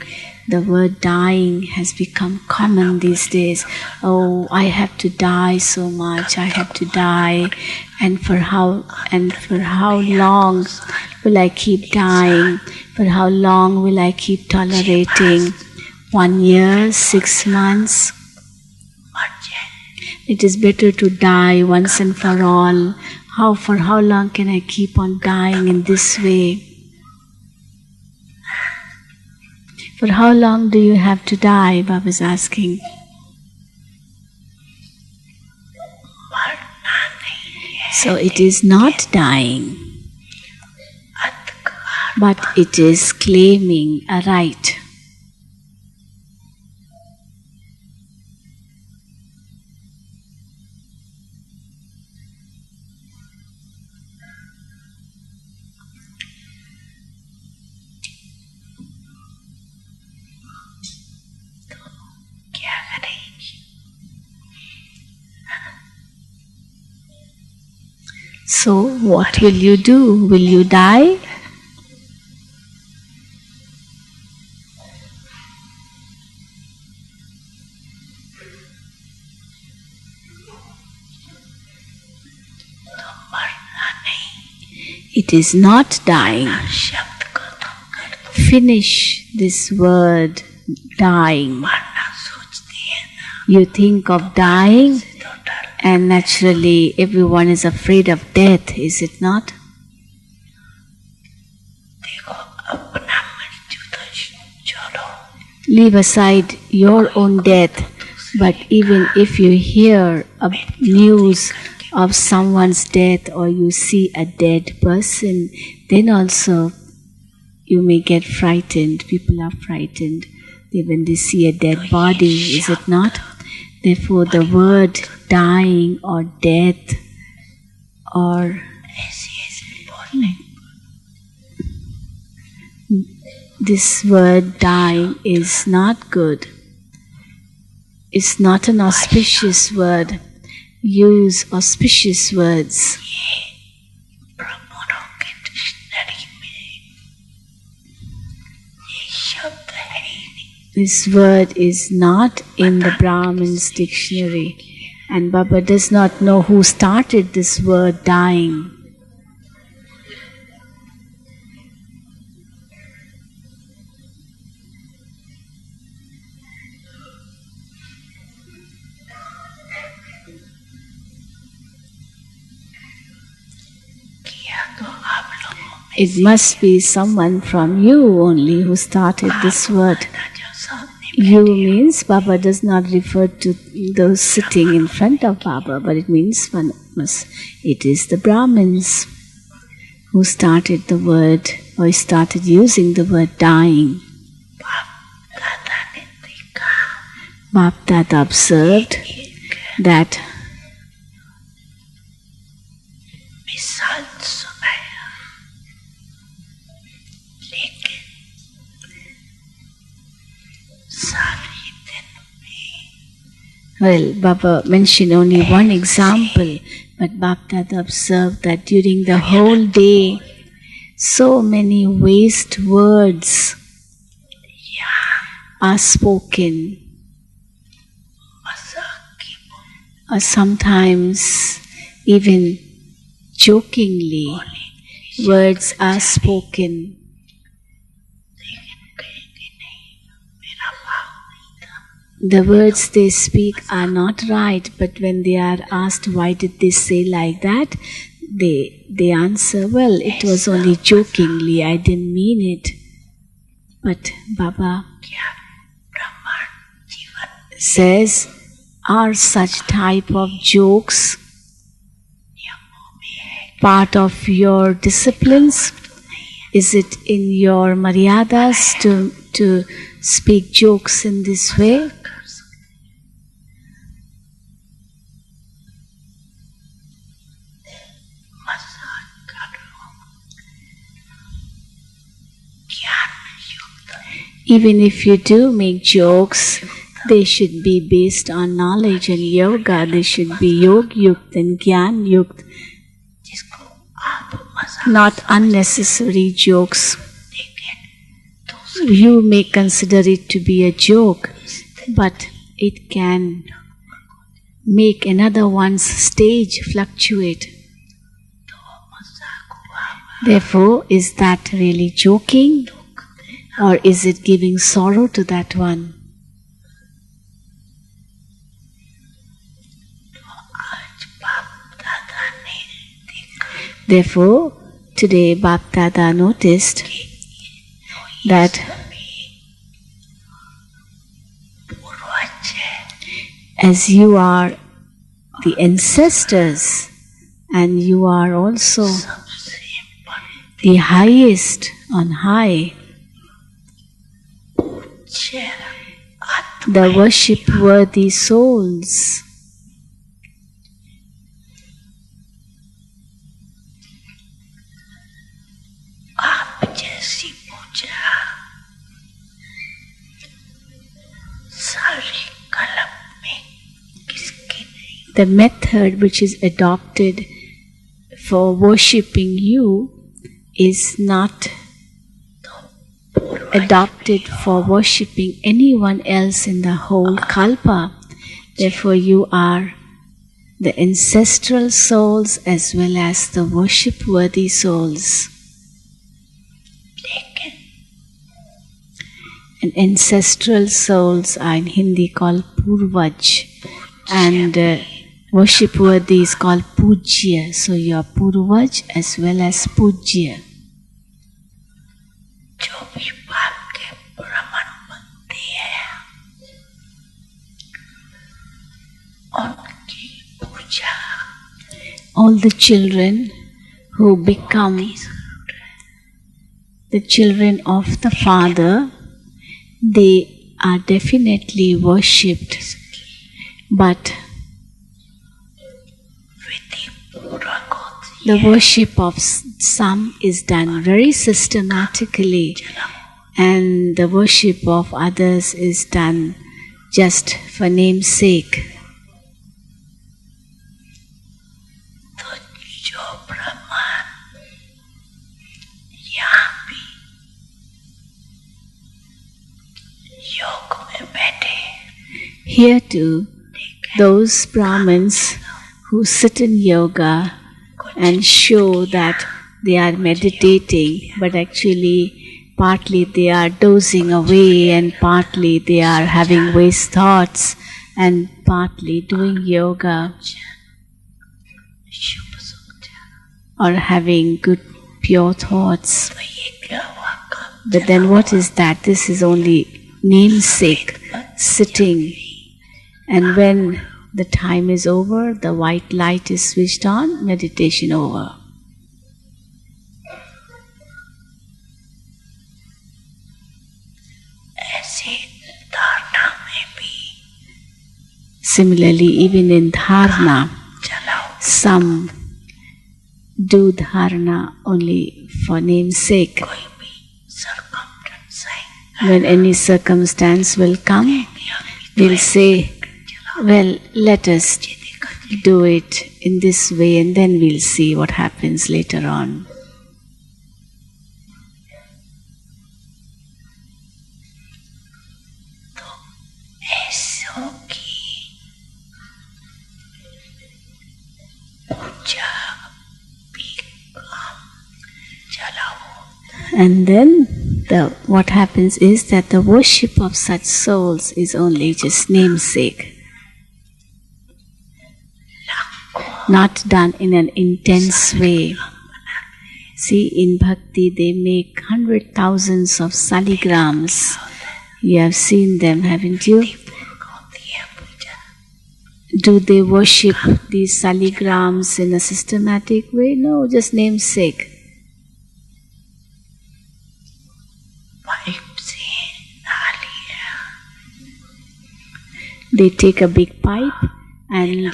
The word dying has become common these days. Oh, I have to die so much. I have to die, and for how long will I keep dying? For how long will I keep tolerating? 1 year, 6 months? मर जाए It is better to die once and for all. For how long can I keep on dying in this way? For how long do you have to die? Baba is asking. मरना नहीं है So it is not dying, अधिकार but it is claiming a right. क्या करेंगे So what will you do? Will you die? तो मरना नहीं It is not dying. शब्द खत्म कर दो Finish this word dying. मरना सोचती है ना You think of dying, तो डर and naturally everyone is afraid of death, is it not? देखो अपना मृत्यु तो छोड़ो Leave aside your own death, but even if you hear a news of someone's death or you see a dead person, then also you may get frightened. People are frightened when they see a dead body, is it not? Therefore, the word dying or death or ऐसे ऐसे बोलने this word dying is not good. It's not an auspicious word. Use auspicious words. ब्राह्मणों के dictionary में ये शब्द है ही नहीं This word is not in the Brahmin's dictionary, and Baba does not know who started this word dying. किया तो आप लोगों में It must be someone from you only who started this word. था जो सामने You means Baba does not refer to those sitting in front of Baba, but it means one must. It is the Brahmins who started the word or started using the word dying. दादा ने देखा Bap Dada observed एक that मिसाल सुनाया लेकिन सारे दिन में well, Baba mentioned only one example, but Bap Dada observed that during the whole day, so many waste words are spoken, मजाक की or sometimes even jokingly words are spoken. लेकिन कहेंगे नहीं मेरा भाव नहीं था The words they speak are not right, but when they are asked why did they say like that, they answer, well, it was only jokingly, I didn't mean it. But Baba क्या ब्रह्मांड जीवन says, are such type of jokes नियमों में है part of your disciplines? Is it in your maryadas to speak jokes in this way? कर सकते मजाक कर लो ज्ञान युक्त Even if you do make jokes, they should be based on knowledge and yoga. They should be Yog Yukt and Gyan Yukt, जिसको आप मजाक not unnecessary jokes. देखें You may consider it to be a joke, but it can make another one's stage fluctuate. तो मजाक हुआ Therefore, is that really joking, or is it giving sorrow to that one? आज बाप दादा ने देखा Therefore, today Bap Dada noticed that पूर्वज है as you are the ancestors and you are also सबसे बड़े the highest on high, पूज्य आत्मा the worship-worthy souls, आप जैसी पूजा सारी कलम में किसकी नहीं the method which is adopted for worshipping you is not adopted for worshipping anyone else in the whole kalpa. Therefore, you are the ancestral souls as well as the worship-worthy souls. लेकिन And ancestral souls are in Hindi called Purvaj, and worship-worthy is called Pujya. So you are Purvaj as well as Pujya. जो भी पाप के भ्रमण बनती है उनकी पूजा All the children who become the children of the Father, they are definitely worshipped, but विधि पूर्वक होती the worship of some is done very systematically, and the worship of others is done just for name's sake. तो जो ब्राह्मण यहाँ भी योग में बैठे Here too, those Brahmins who sit in yoga and show that they are meditating, but actually partly they are dozing away and partly they are having waste thoughts and partly doing yoga शुभ सोचा or having good pure thoughts. तो ये क्या हुआ काम But then what is that? This is only namesake, sitting. And when the time is over, the white light is switched on, meditation over. ऐसे धारणा में भी Similarly, even in dharana, चलाओ some do dharana only for namesake. कोई भी circumstance आए When any circumstance will come, we'll say, well, let us do it in this way and then we'll see what happens later on. ऐसों की पूजा भी काम चलाओ And then what happens is that the worship of such souls is only just namesake, not done in an intense way. See, in bhakti they make 100,000s of saligrams. You have seen them, haven't you? होती है पूजा Do they worship these saligrams in a systematic way? No, just namesake. Pipe से नहा लिया They take a big pipe and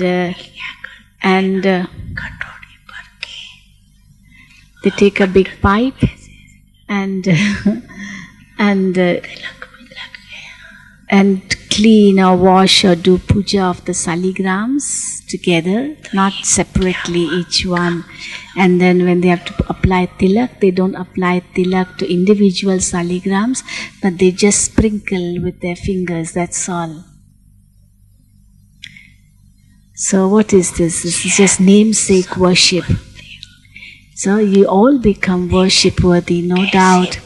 कटोरी भर के they take a big pipe and Tilak and clean or wash or do puja of the saligrams together, not separately each one. And then when they have to apply tilak, they don't apply tilak to individual saligrams, but they just sprinkle with their fingers, that's all. So what is this? This is just namesake worship. So you all become worship worthy, no doubt.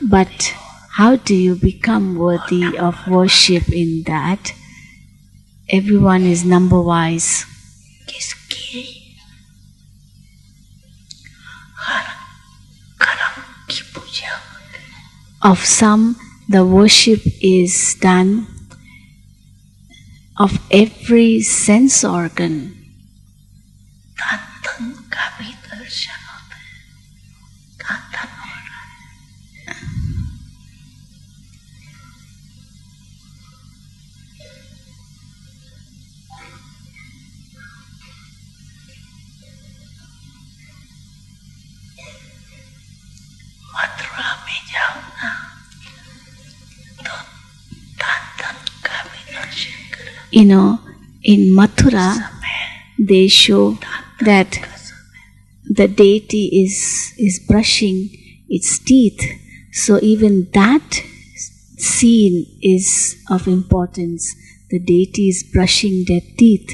But how do you become worthy of worship in that? Everyone is number-wise. Of some, the worship is done of every sense organ. You know, in Mathura, they show that the deity is brushing its teeth. So even that scene is of importance. The deity is brushing their teeth.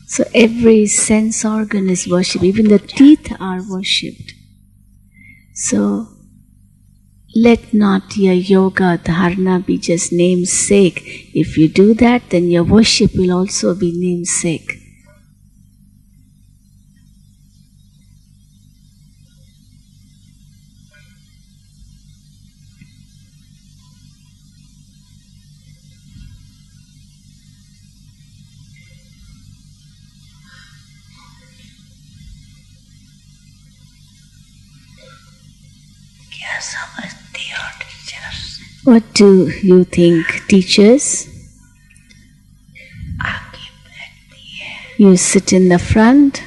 So every sense organ is worshipped. Even the teeth are worshipped. So let not your yoga dharana be just namesake. If you do that, then your worship will also be namesake. What do you think, teachers? You sit in the front.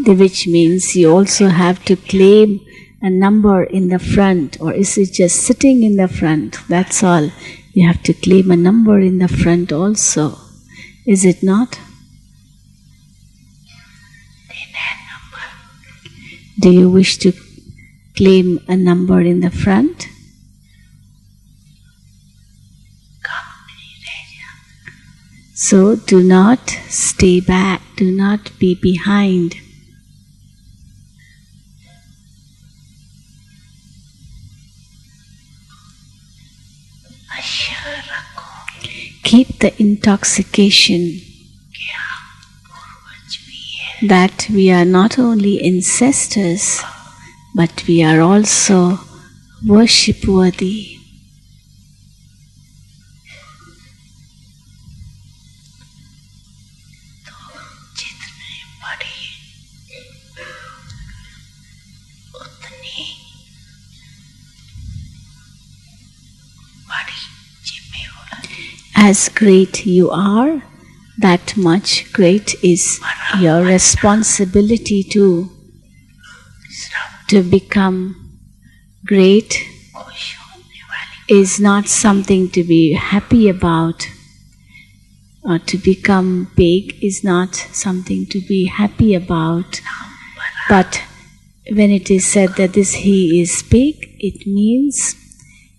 Which means you also have to claim a number in the front, or is it just sitting in the front? That's all. You have to claim a number in the front also. Is it not? Do you wish to claim a number in the front? So do not stay back, do not be behind. Keep the intoxication that we are not only ancestors, but we are also worship worthy. As great you are, that much great is your responsibility too. To become great is not something to be happy about, or to become big is not something to be happy about. But when it is said that this he is big, it means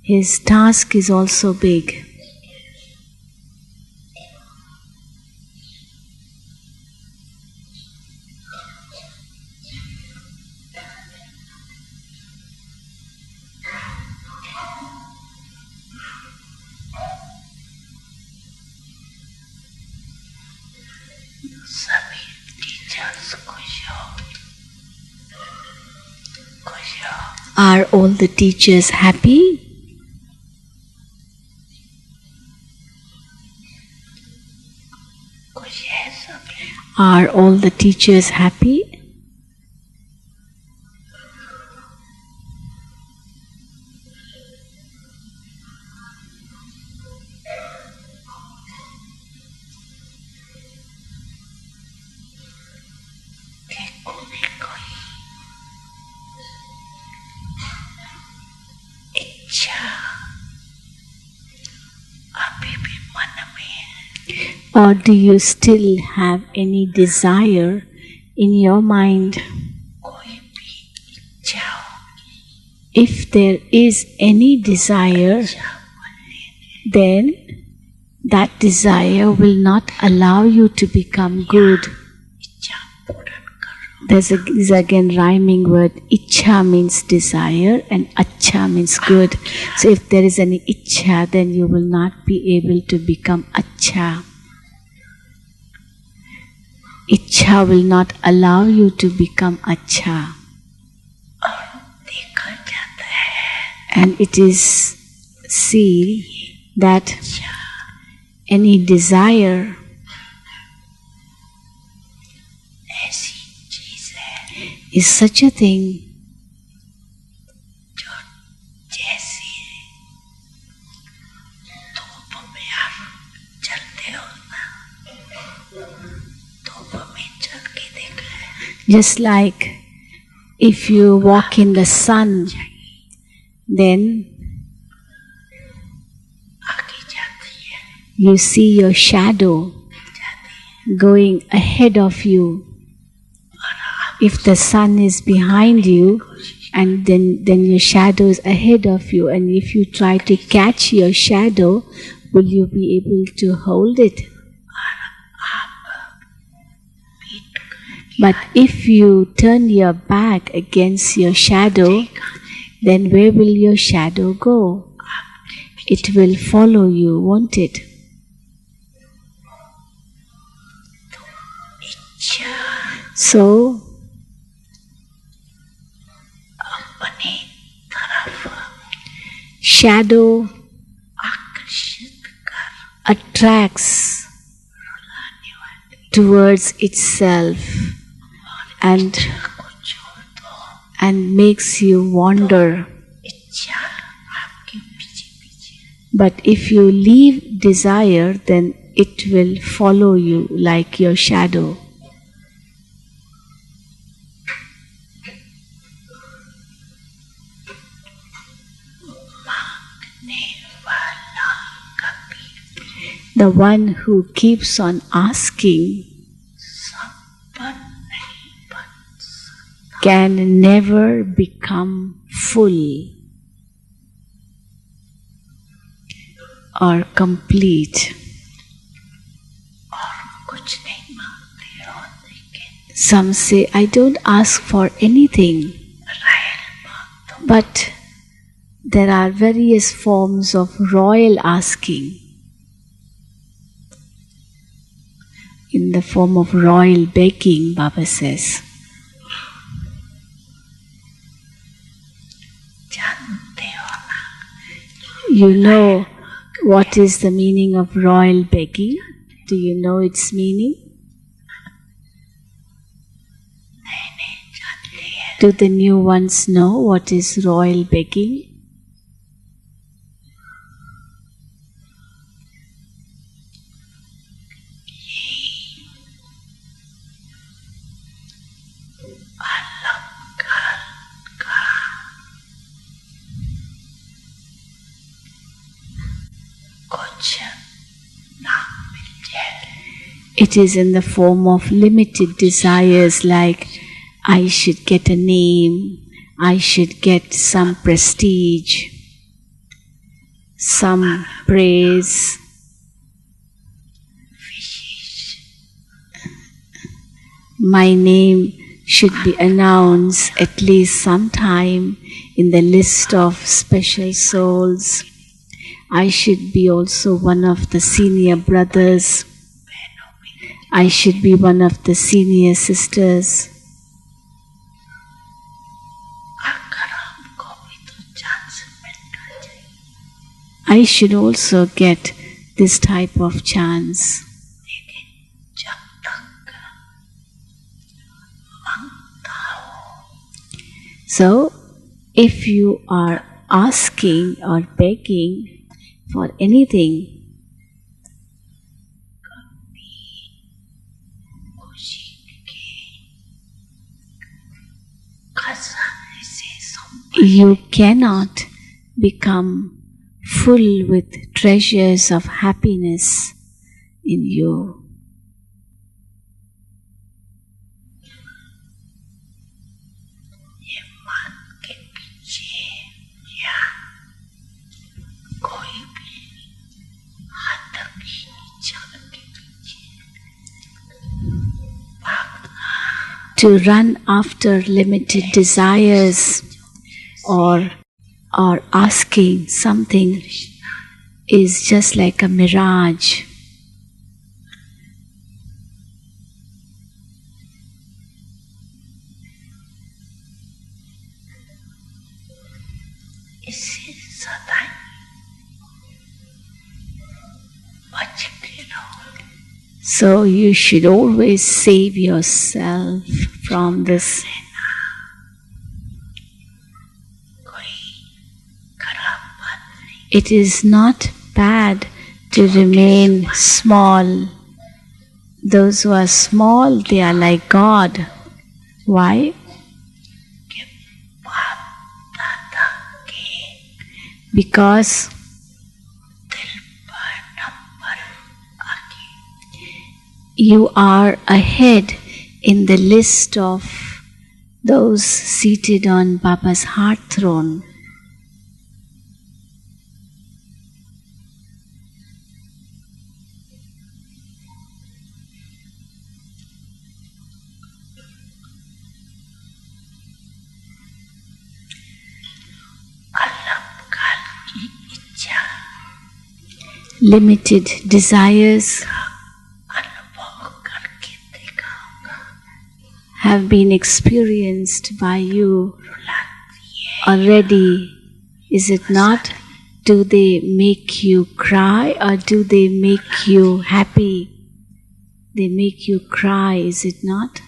his task is also big. Are all the teachers happy? Are all the teachers happy? Or do you still have any desire in your mind? If there is any desire, then that desire will not allow you to become good. There's again rhyming word. Ichha means desire and acha means good. So if there is any ichha, then you will not be able to become acha. Ichha will not allow you to become acha. And it is seen that any desire is such a thing just like if you walk in the sun, then you see your shadow going ahead of you. If the sun is behind you, and then your shadow is ahead of you, and if you try to catch your shadow, will you be able to hold it? But if you turn your back against your shadow, then where will your shadow go? It will follow you, won't it? So, shadow attracts towards itself and makes you wander. But if you leave desire, then it will follow you like your shadow. The one who keeps on asking can never become full or complete. Some say, I don't ask for anything. But there are various forms of royal asking. In the form of royal begging, Baba says. You know what is the meaning of royal begging? Do you know its meaning? Do the new ones know what is royal begging? It is in the form of limited desires like I should get a name, I should get some prestige, some praise, my name should be announced at least sometime in the list of special souls. I should be also one of the senior brothers. I should be one of the senior sisters. I should also get this type of chance. So, if you are asking or begging for anything, you cannot become full with treasures of happiness in you. To run after limited desires or asking something is just like a mirage. So you should always save yourself from this. It is not bad to remain small. Those who are small, they are like God. Why? Because you are ahead in the list of those seated on Baba's heart throne. Limited desires have been experienced by you already, is it not? Do they make you cry or do they make you happy? They make you cry, is it not?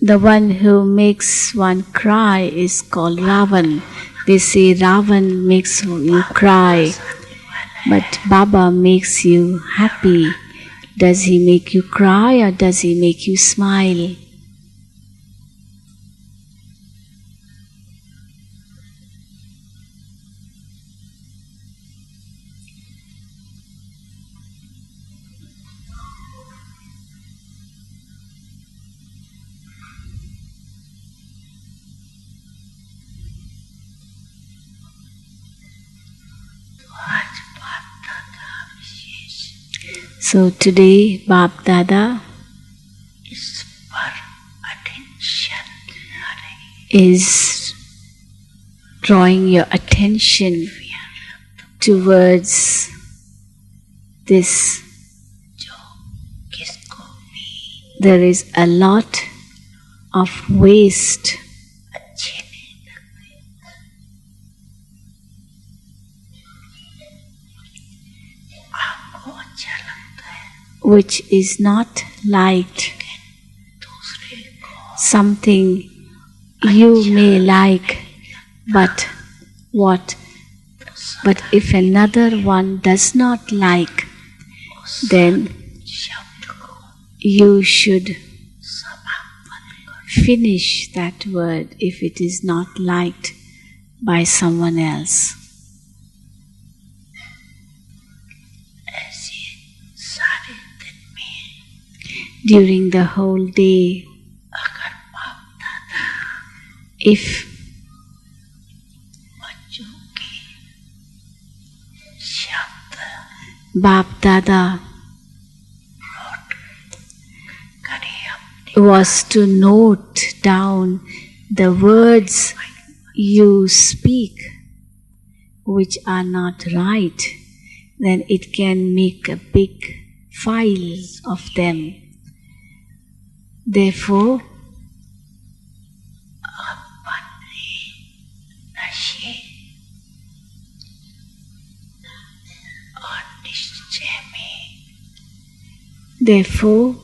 The one who makes one cry is called Ravan. They say Ravan makes you cry, but Baba makes you happy. Does he make you cry or does he make you smile? So today, Bap Dada is drawing your attention towards this. There is a lot of waste which is not liked. Something you may like, but what? But if another one does not like, then you should finish that word if it is not liked by someone else. During the whole day, if Bap Dada was to note down the words you speak which are not right, then it can make a big file of them. Therefore, Therefore,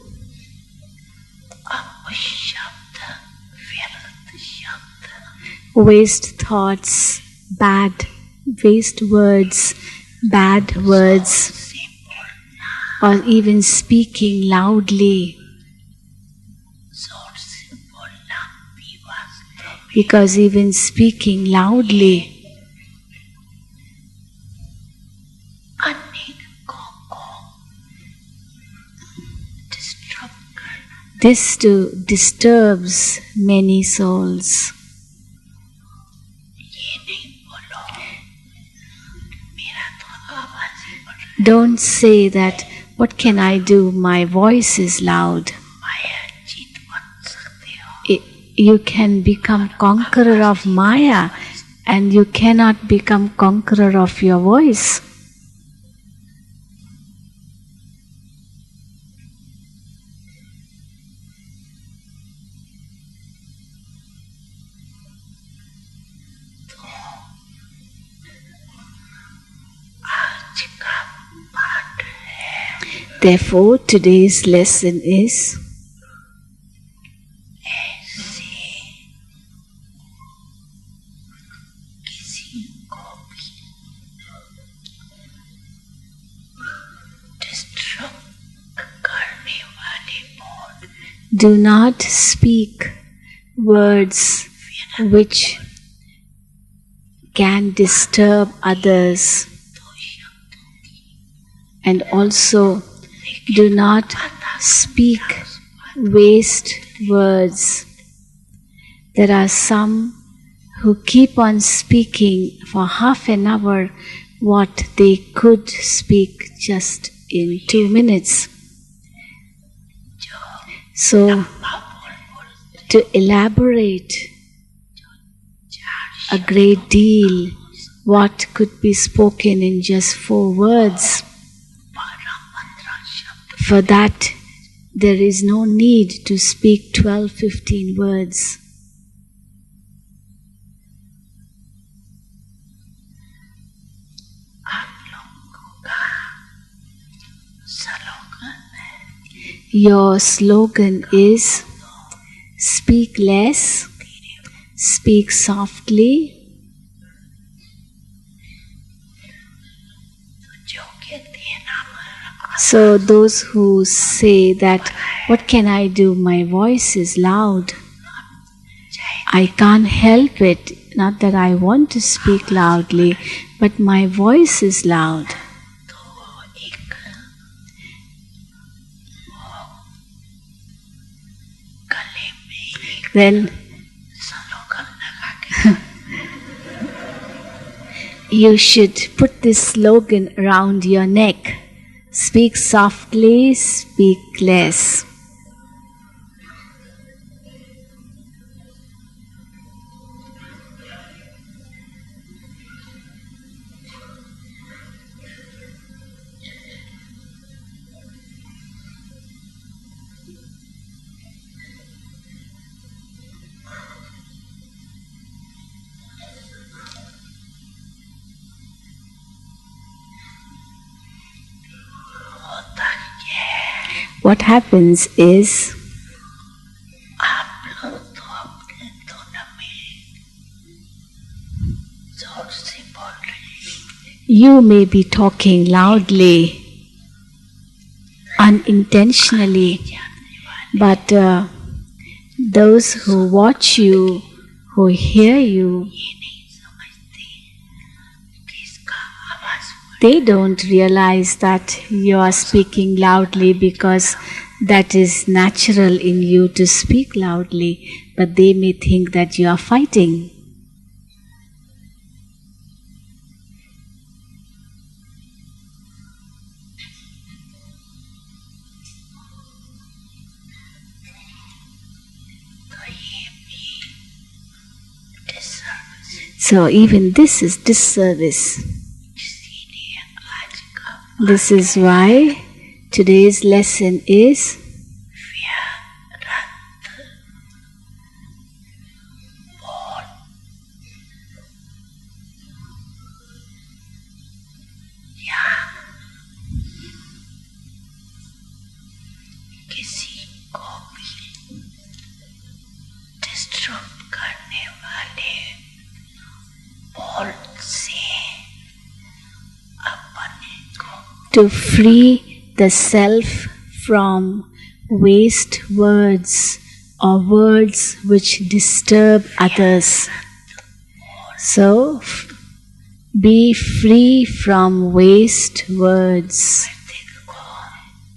waste thoughts, waste words, bad words, or even speaking loudly. Because even speaking loudly this too disturbs many souls. Don't say that, what can I do? My voice is loud. You can become conqueror of Maya, and you cannot become conqueror of your voice. Therefore, today's lesson is do not speak words which can disturb others, and also do not speak waste words. There are some who keep on speaking for half an hour what they could speak just in 2 minutes. So, to elaborate a great deal what could be spoken in just 4 words, for that there is no need to speak 12-15 words. Your slogan is speak less, speak softly, so those who say that, what can I do? My voice is loud. I can't help it. Not that I want to speak loudly, but my voice is loud. Then you should put this slogan around your neck. Speak softly, speak less. What happens is you may be talking loudly, unintentionally, but those who watch you, who hear you, they don't realize that you are speaking loudly because that is natural in you to speak loudly, but they may think that you are fighting. So even this is disservice. This is why today's lesson is किसी को भी disturb करने वाले बोल से अपने को to free the self from waste words or words which disturb others. So, be free from waste words.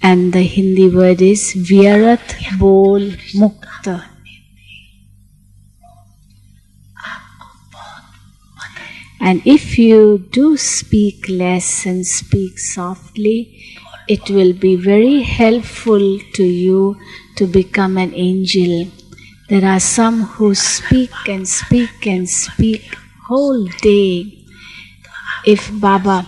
And the Hindi word is Vyarat Bol Mukta. And if you do speak less and speak softly, it will be very helpful to you to become an angel. There are some who speak and speak and speak whole day. If Baba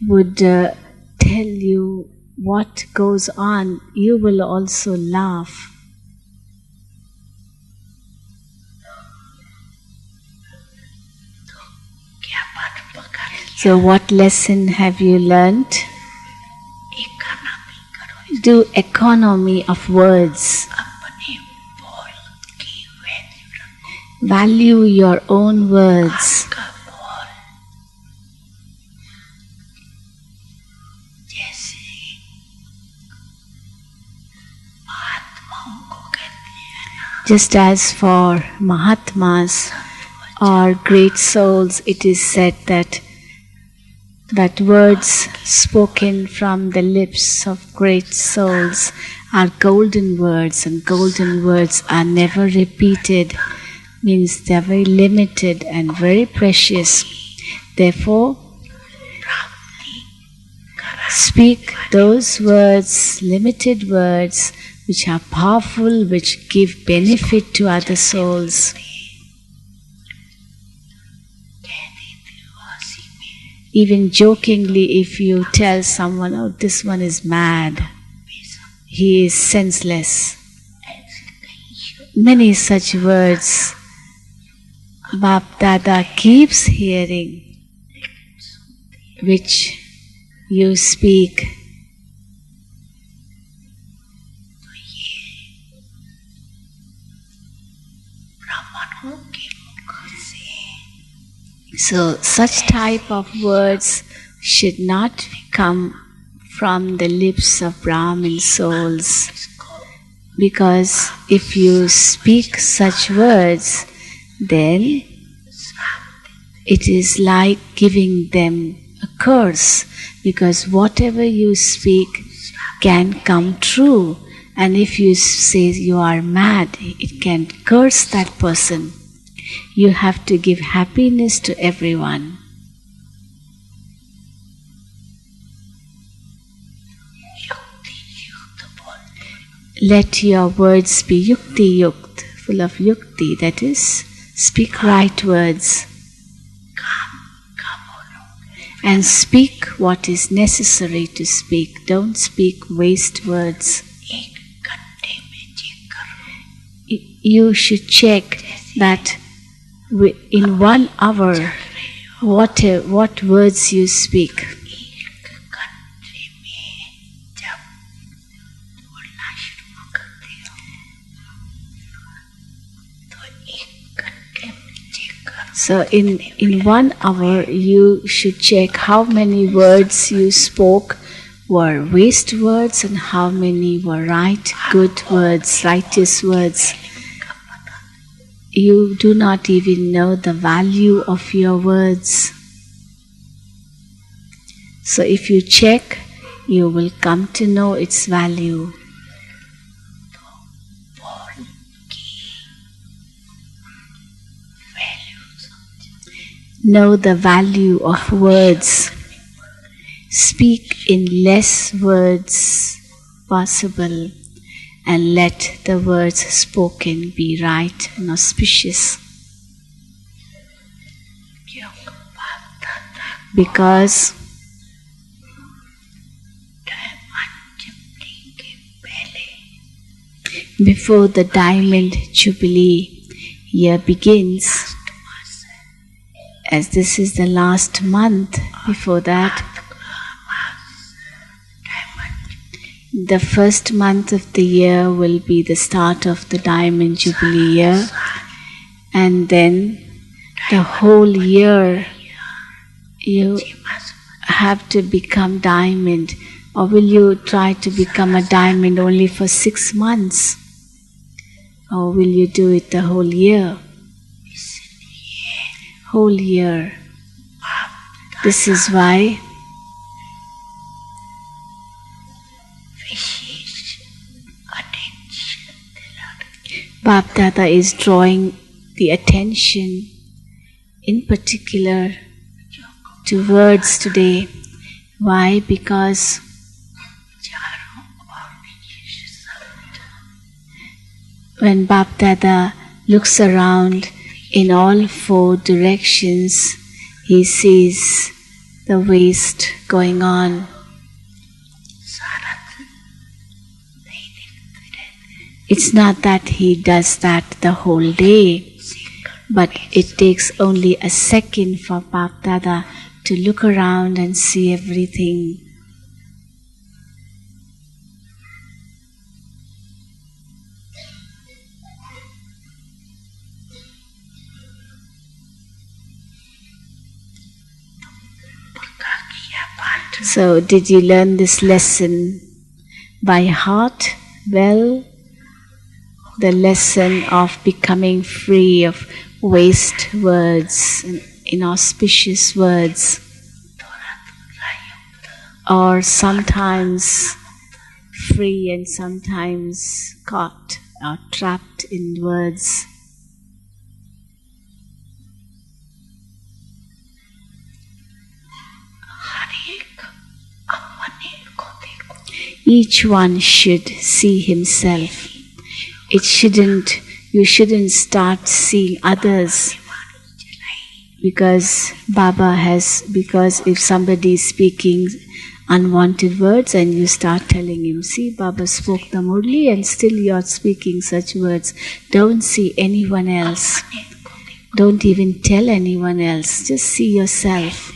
would tell you what goes on, you will also laugh. So what lesson have you learnt? Do economy of words. Value your own words. Just as for Mahatmas or great souls, it is said that words spoken from the lips of great souls are golden words, and golden words are never repeated, means they are very limited and very precious. Therefore, speak those words, limited words, which are powerful, which give benefit to other souls. Even jokingly, if you tell someone, oh, this one is mad, he is senseless. Many such words Bap Dada keeps hearing, which you speak. So such type of words should not come from the lips of Brahmin souls, because if you speak such words, then it is like giving them a curse, because whatever you speak can come true, and if you say you are mad, it can curse that person. You have to give happiness to everyone. Let your words be yukti yukt, full of yukti, that is, speak right words. And speak what is necessary to speak. Don't speak waste words. You should check that in 1 hour, what words you speak. So in 1 hour, you should check how many words you spoke were waste words and how many were right, good words, righteous words. You do not even know the value of your words. So if you check, you will come to know its value. Know the value of words. Speak in less words possible, and let the words spoken be right and auspicious. Because before the Diamond Jubilee year begins, as this is the last month before that, The first month of the year will be the start of the Diamond Jubilee year, and then the whole year you have to become diamond. Or will you try to become a diamond only for 6 months? Or will you do it the whole year? Whole year. This is why Bap Dada is drawing the attention in particular to words today. Why? Because when Bap Dada looks around in all 4 directions, he sees the waste going on. It's not that he does that the whole day, but it takes only a second for Bap Dada to look around and see everything. So, did you learn this lesson by heart? Well, the lesson of becoming free of waste words and inauspicious words, or sometimes free and sometimes caught or trapped in words. Each one should see himself. You shouldn't start seeing others, because if somebody is speaking unwanted words and you start telling him, see, Baba spoke the Murli and still you are speaking such words. Don't see anyone else. Don't even tell anyone else. Just see yourself.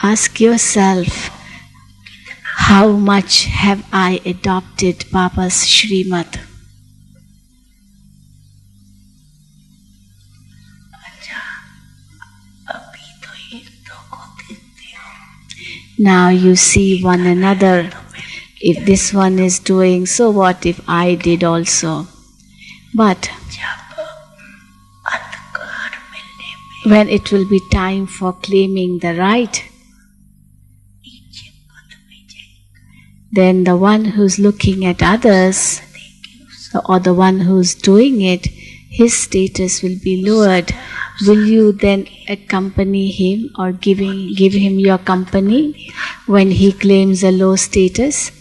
Ask yourself, how much have I adopted Baba's Shrimad? Now you see one another. If this one is doing, so what if I did also? But when it will be time for claiming the right, then the one who's looking at others, or the one who's doing it, his status will be lowered. Will you then accompany him or give him your company when he claims a low status?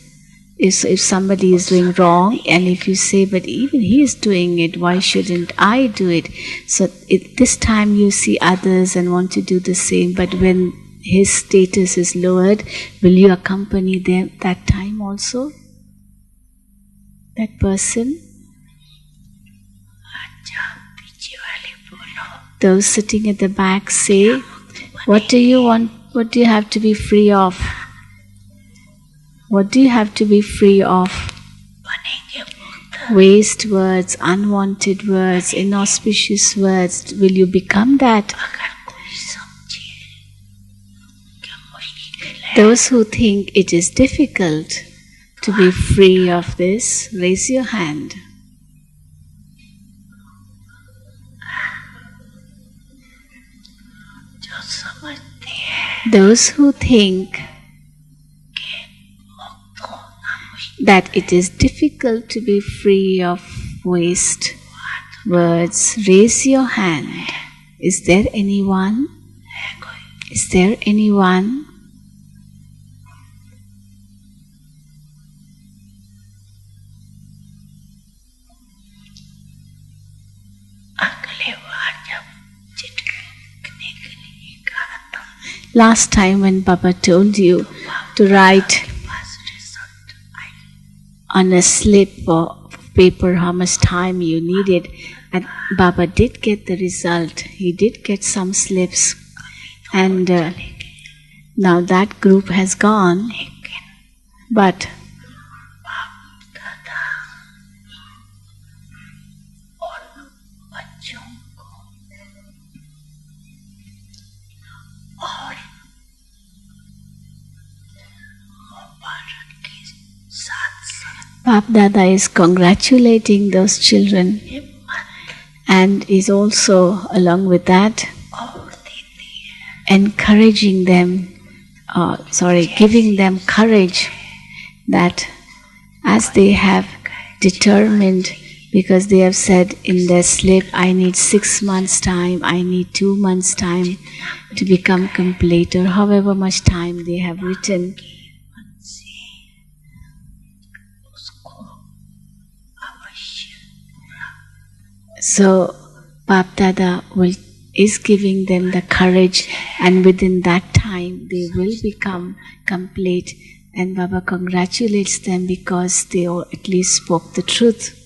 If somebody is doing wrong, and if you say, but even he is doing it, why shouldn't I do it? So this time you see others and want to do the same, but when his status is lowered, will you accompany them that time also? That person? Those sitting at the back say, what do you want? What do you have to be free of? What do you have to be free of? Waste words, unwanted words, inauspicious words. Will you become that? Those who think it is difficult to be free of this, raise your hand. Those who think that it is difficult to be free of waste words, raise your hand. Is there anyone? Is there anyone? Last time when Baba told you to write on a slip of paper how much time you needed, and Baba did get the result. He did get some slips, and Now that group has gone, but Bap Dada is congratulating those children and is also, along with that, encouraging them, giving them courage that as they have determined, because they have said in their slip, I need 6 months time, I need 2 months time to become complete, or however much time they have written. So Bap Dada is giving them the courage, and within that time they will become complete, and Baba congratulates them because they all at least spoke the truth.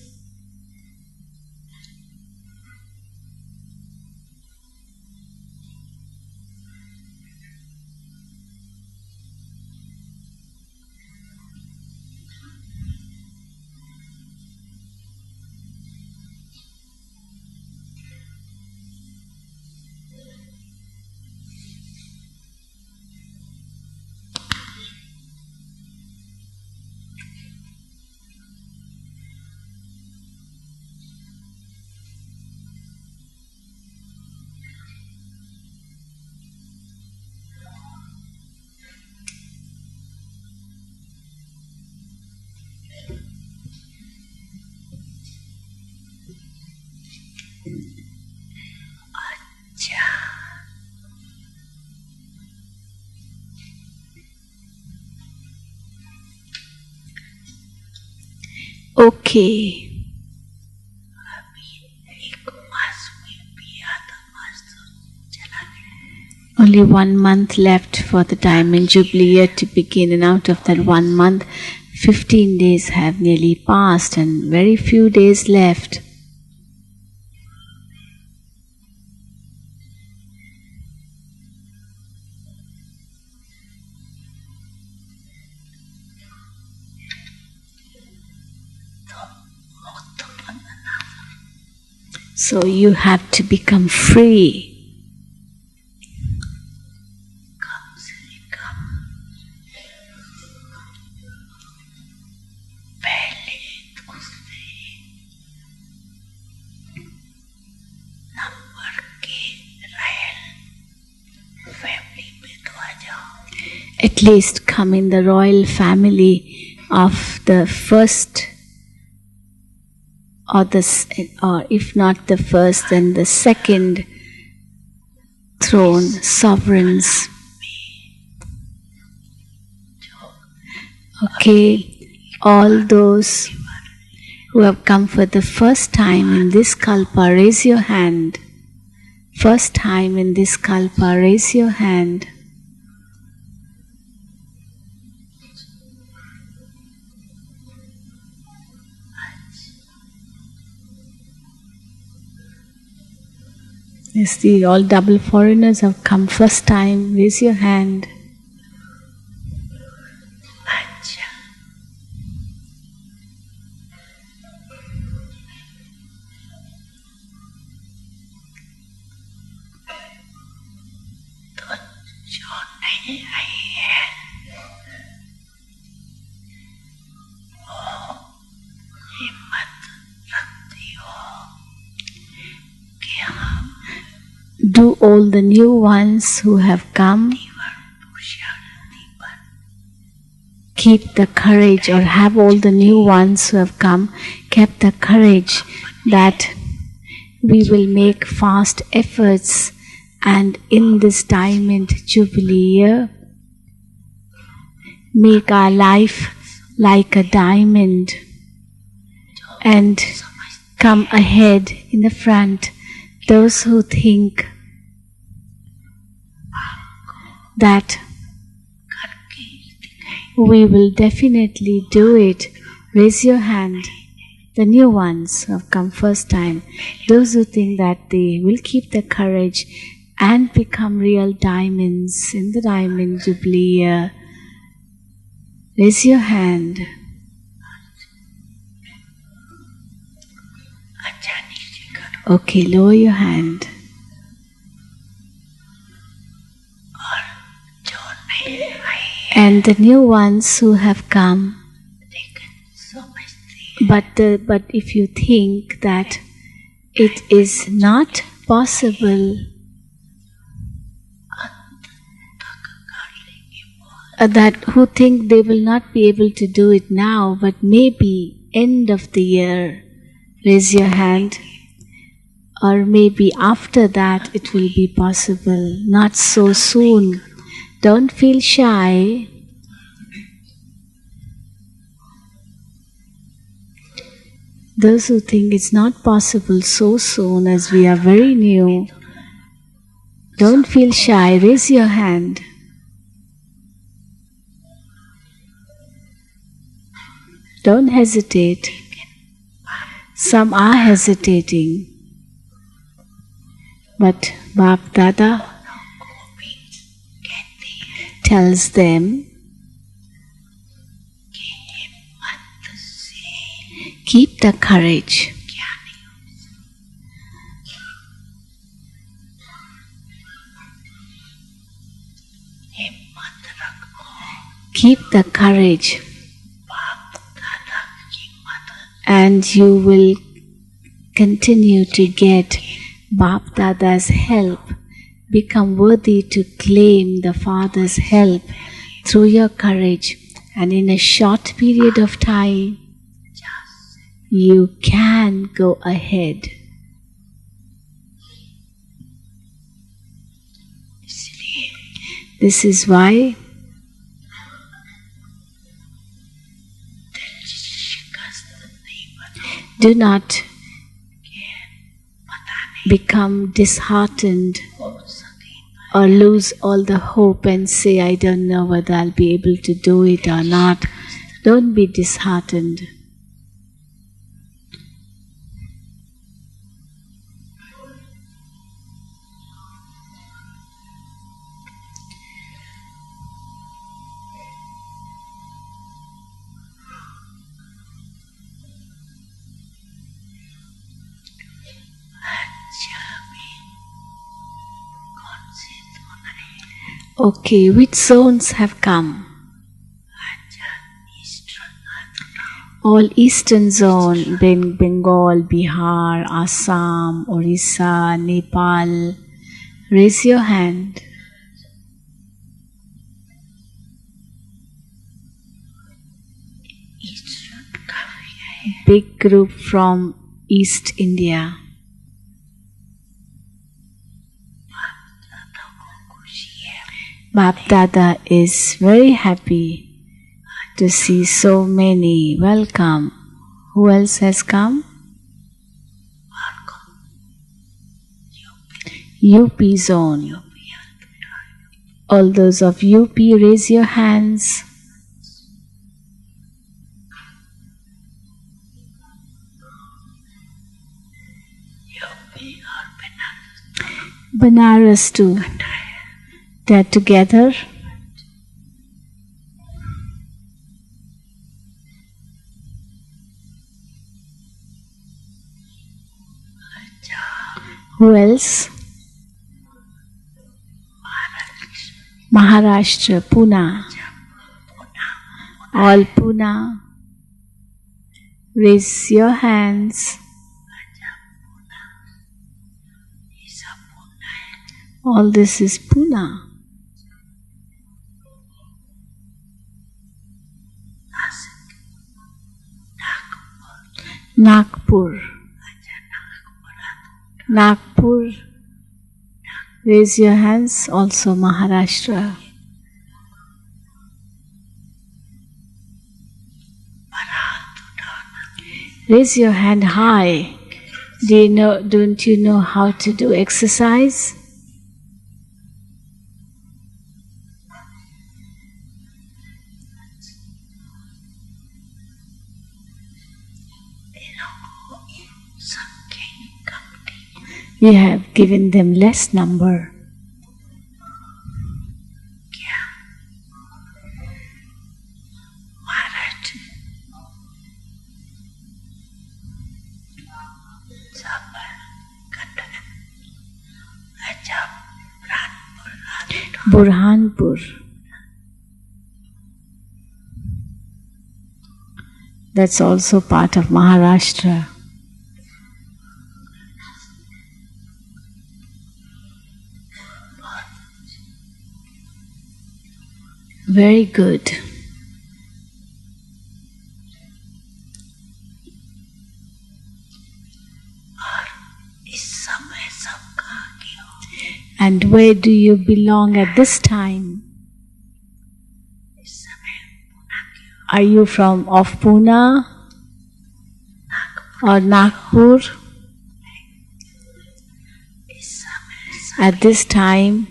Okay. Only 1 month left for the Diamond Jubilee year to begin, and out of that 1 month, 15 days have nearly passed and very few days left. So you have to become free. At least come in the royal family of the first, or if not the first, then the second throne sovereigns. Okay, all those who have come for the first time in this kalpa, raise your hand. First time in this kalpa, raise your hand. Yes, all double foreigners have come first time. Raise your hand. Do all the new ones who have come keep the courage, or have all the new ones who have come kept the courage that we will make fast efforts, and in this Diamond Jubilee year make our life like a diamond and come ahead in the front. Those who think that we will definitely do it, raise your hand. The new ones who have come first time, those who think that they will keep the courage and become real diamonds in the Diamond Jubilee year. Raise your hand. Okay, lower your hand. And the new ones who have come. But if you think that it is not possible, that who think they will not be able to do it now, but maybe end of the year, raise your hand. Or maybe after that it will be possible, not so soon. Don't feel shy. Those who think it's not possible so soon, as we are very new, don't feel shy, raise your hand. Don't hesitate. Some are hesitating. But Bap Dada tells them, keep the courage. Keep the courage. And you will continue to get Bap Dada's help. Become worthy to claim the Father's help through your courage. And in a short period of time, you can go ahead. This is why do not become disheartened or lose all the hope and say, I don't know whether I'll be able to do it or not. Don't be disheartened. Okay, which zones have come? All eastern zone, Bengal, Bihar, Assam, Orissa, Nepal. Raise your hand. Big group from East India. Bap Dada is very happy to see so many. Welcome. Who else has come? UP zone. All those of UP, raise your hands. Banaras too. They're together. Who else? Maharashtra, Pune. All Pune. Raise your hands. All this is Pune. Nagpur. Nagpur. Raise your hands. Also Maharashtra. Raise your hand high. Don't you know how to do exercise? You have given them less number. Burhanpur. That's also part of Maharashtra. Very good. And where do you belong at this time? Are you from Pune or Nagpur? At this time,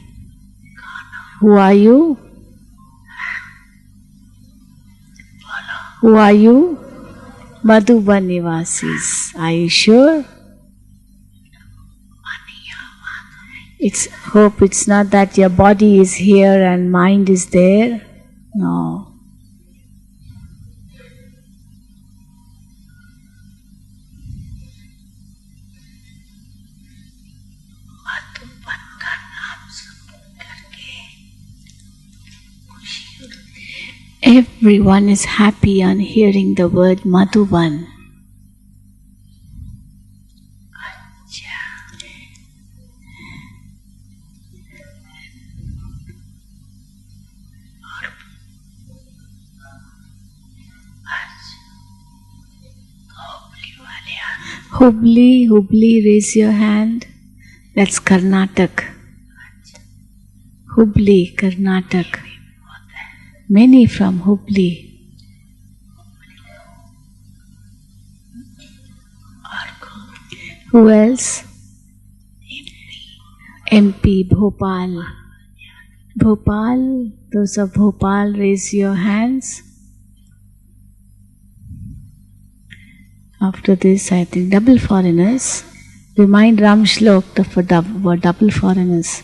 who are you? Who are you? Madhuban Nivasis. Are you sure? Hope it's not that your body is here and mind is there. No. Everyone is happy on hearing the word Madhuban. Hubli, raise your hand. That's Karnataka. Hubli, Karnataka. Many from Hubli. Who else? MP, Bhopal. Bhopal, those of Bhopal, raise your hands. After this, I think double foreigners. Remind Ram Shlok for double foreigners.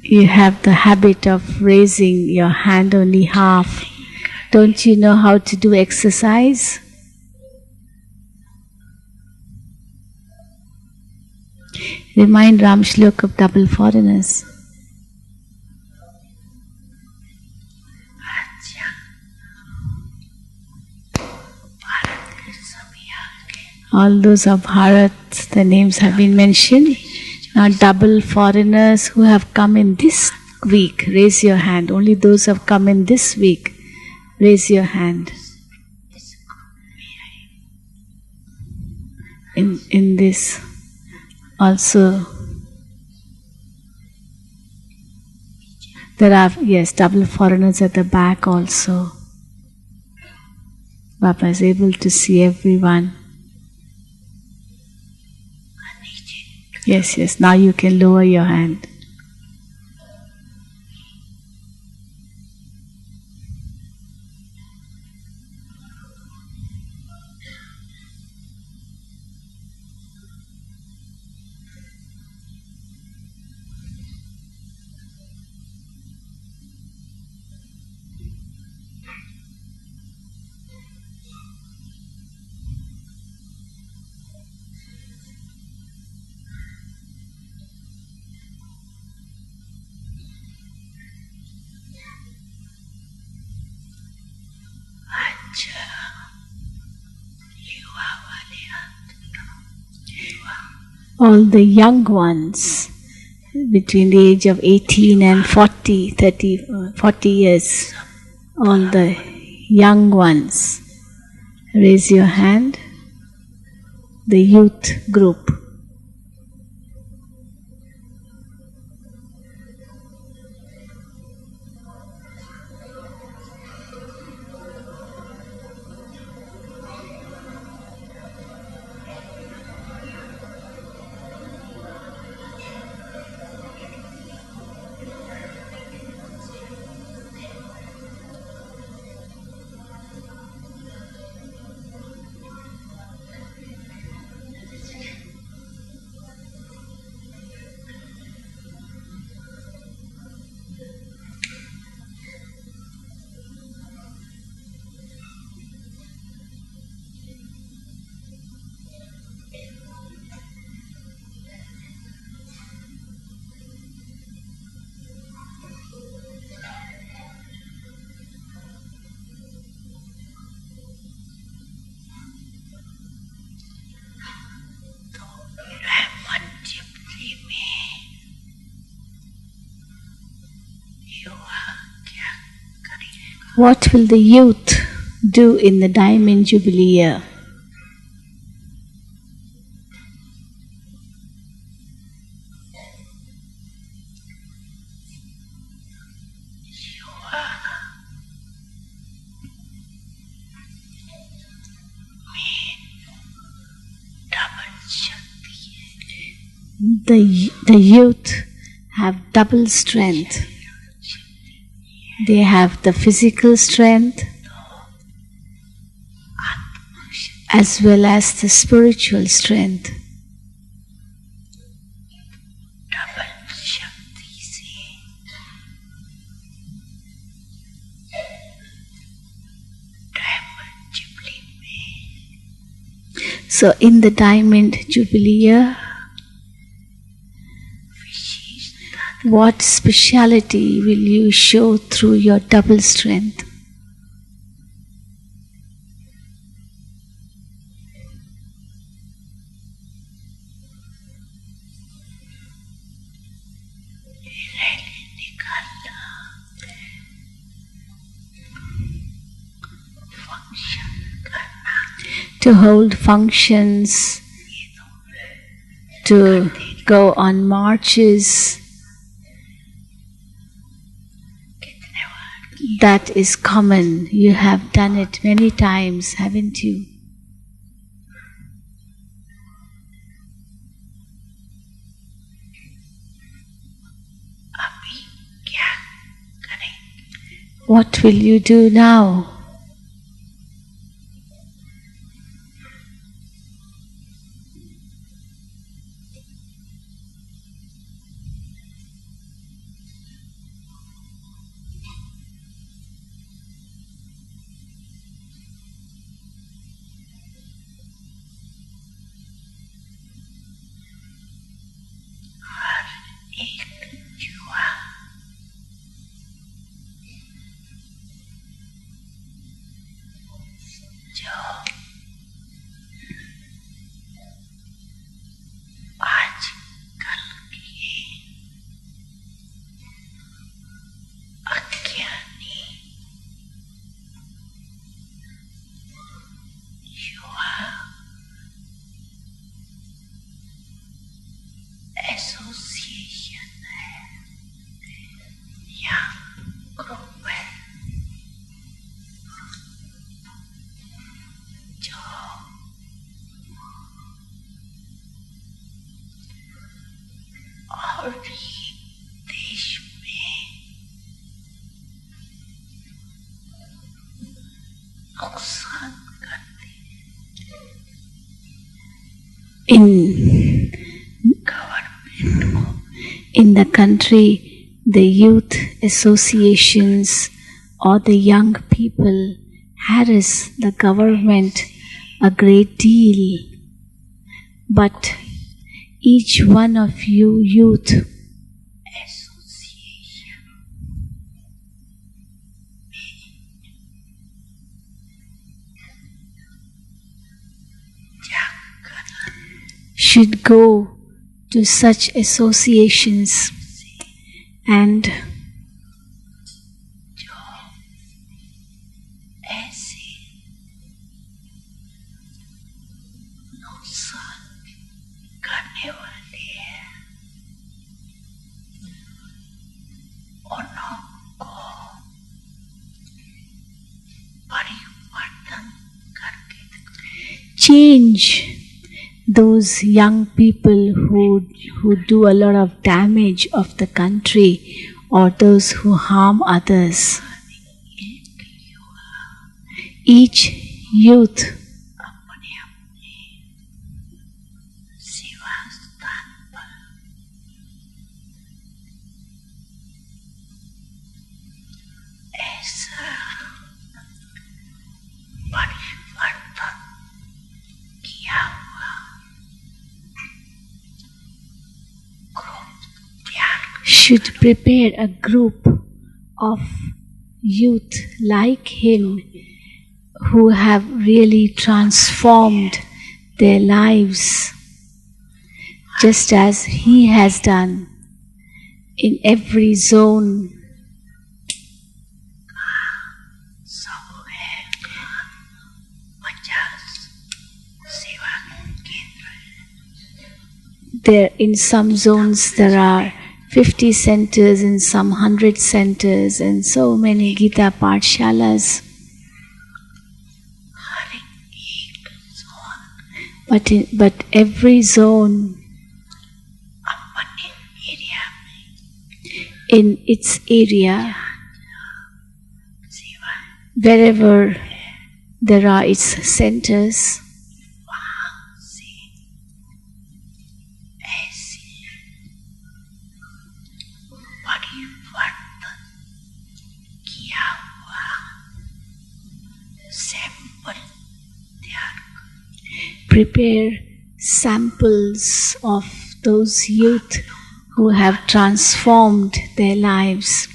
You have the habit of raising your hand only half. Don't you know how to do exercise? Remind Ram Shlok of double foreigners. All those of Bharat, the names have been mentioned. Now double foreigners who have come in this week, raise your hand. Only those who have come in this week, raise your hand. In this also there are, yes, double foreigners at the back also. Baba is able to see everyone. Yes, now you can lower your hand. All the young ones between the age of 18 and 40 years, all the young ones, raise your hand. The youth group. What will the youth do in the Diamond Jubilee year? The youth have double strength. They have the physical strength as well as the spiritual strength. So in the Diamond Jubilee year, what speciality will you show through your double strength? To hold functions, to go on marches. That is common. You have done it many times, haven't you? What will you do now? In the country, the youth associations or the young people harass the government a great deal. But each one of you youth should go to such associations and change those young people who do a lot of damage of the country or those who harm others. Each youth should prepare a group of youth like him who have really transformed their lives just as he has done in every zone There, in some zones there are 50 centers, in some 100 centers, and so many Gita Pathshalas. But every zone in its area, wherever there are its centers, prepare samples of those youth who have transformed their lives.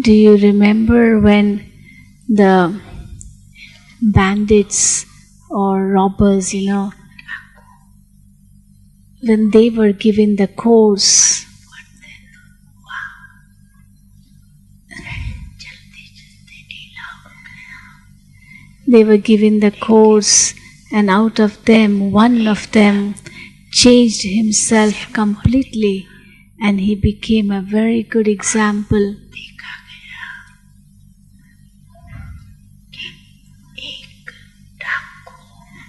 Do you remember when the bandits or robbers, when they were given the course, and out of them, one of them changed himself completely, and he became a very good example.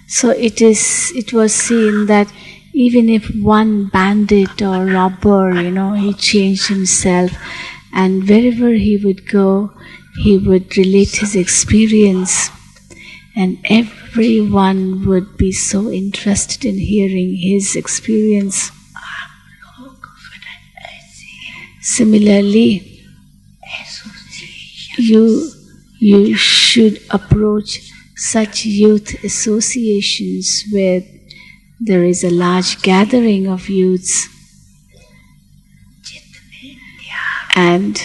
So it was seen that even if one bandit or robber, he changed himself, and wherever he would go, he would relate his experience, and everyone would be so interested in hearing his experience. Similarly, you should approach such youth associations where there is a large gathering of youths, and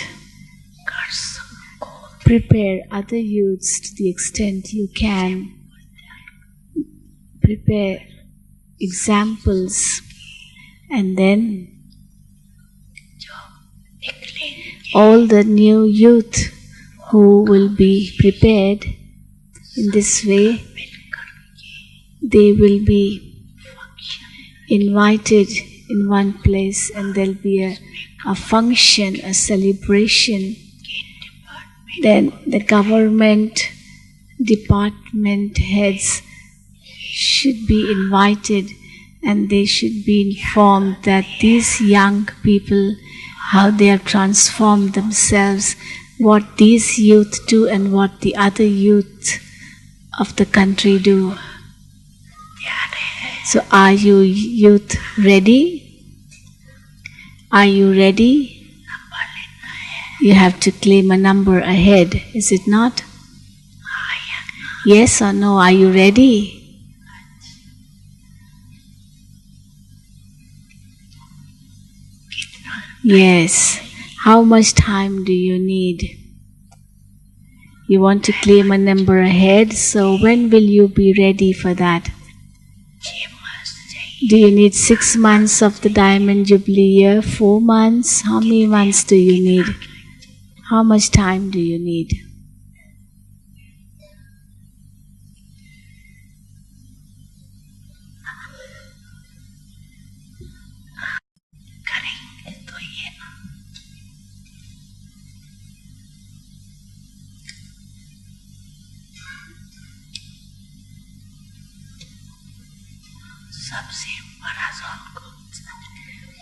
prepare other youths to the extent you can. Prepare examples, and then all the new youth who will be prepared in this way, they will be invited in one place, and there will be a function, a celebration. Then the government department heads should be invited, and they should be informed that these young people, how they have transformed themselves, what these youth do and what the other youth of the country do. So are you youth ready? Are you ready? You have to claim a number ahead, is it not? Yes or no? Are you ready? Yes. How much time do you need? You want to claim a number ahead, so when will you be ready for that? Do you need 6 months of the Diamond Jubilee year? 4 months? How many months do you need? How much time do you need?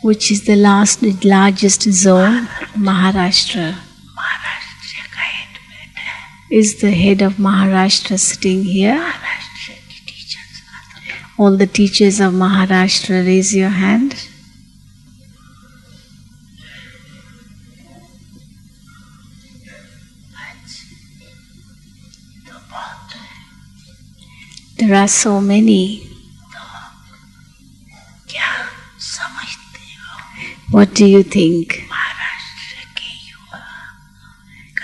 Which is the largest zone? Maharashtra. Is the head of Maharashtra sitting here? All the teachers of Maharashtra, raise your hand. There are so many. What do you think?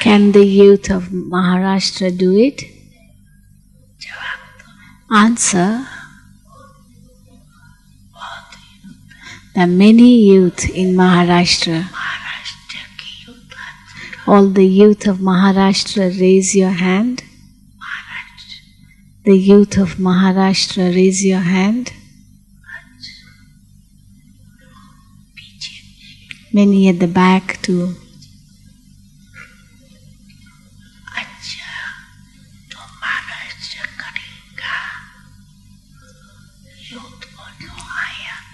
Can the youth of Maharashtra do it? Answer. There are many youth in Maharashtra. All the youth of Maharashtra, raise your hand. The youth of Maharashtra, raise your hand. Many at the back too.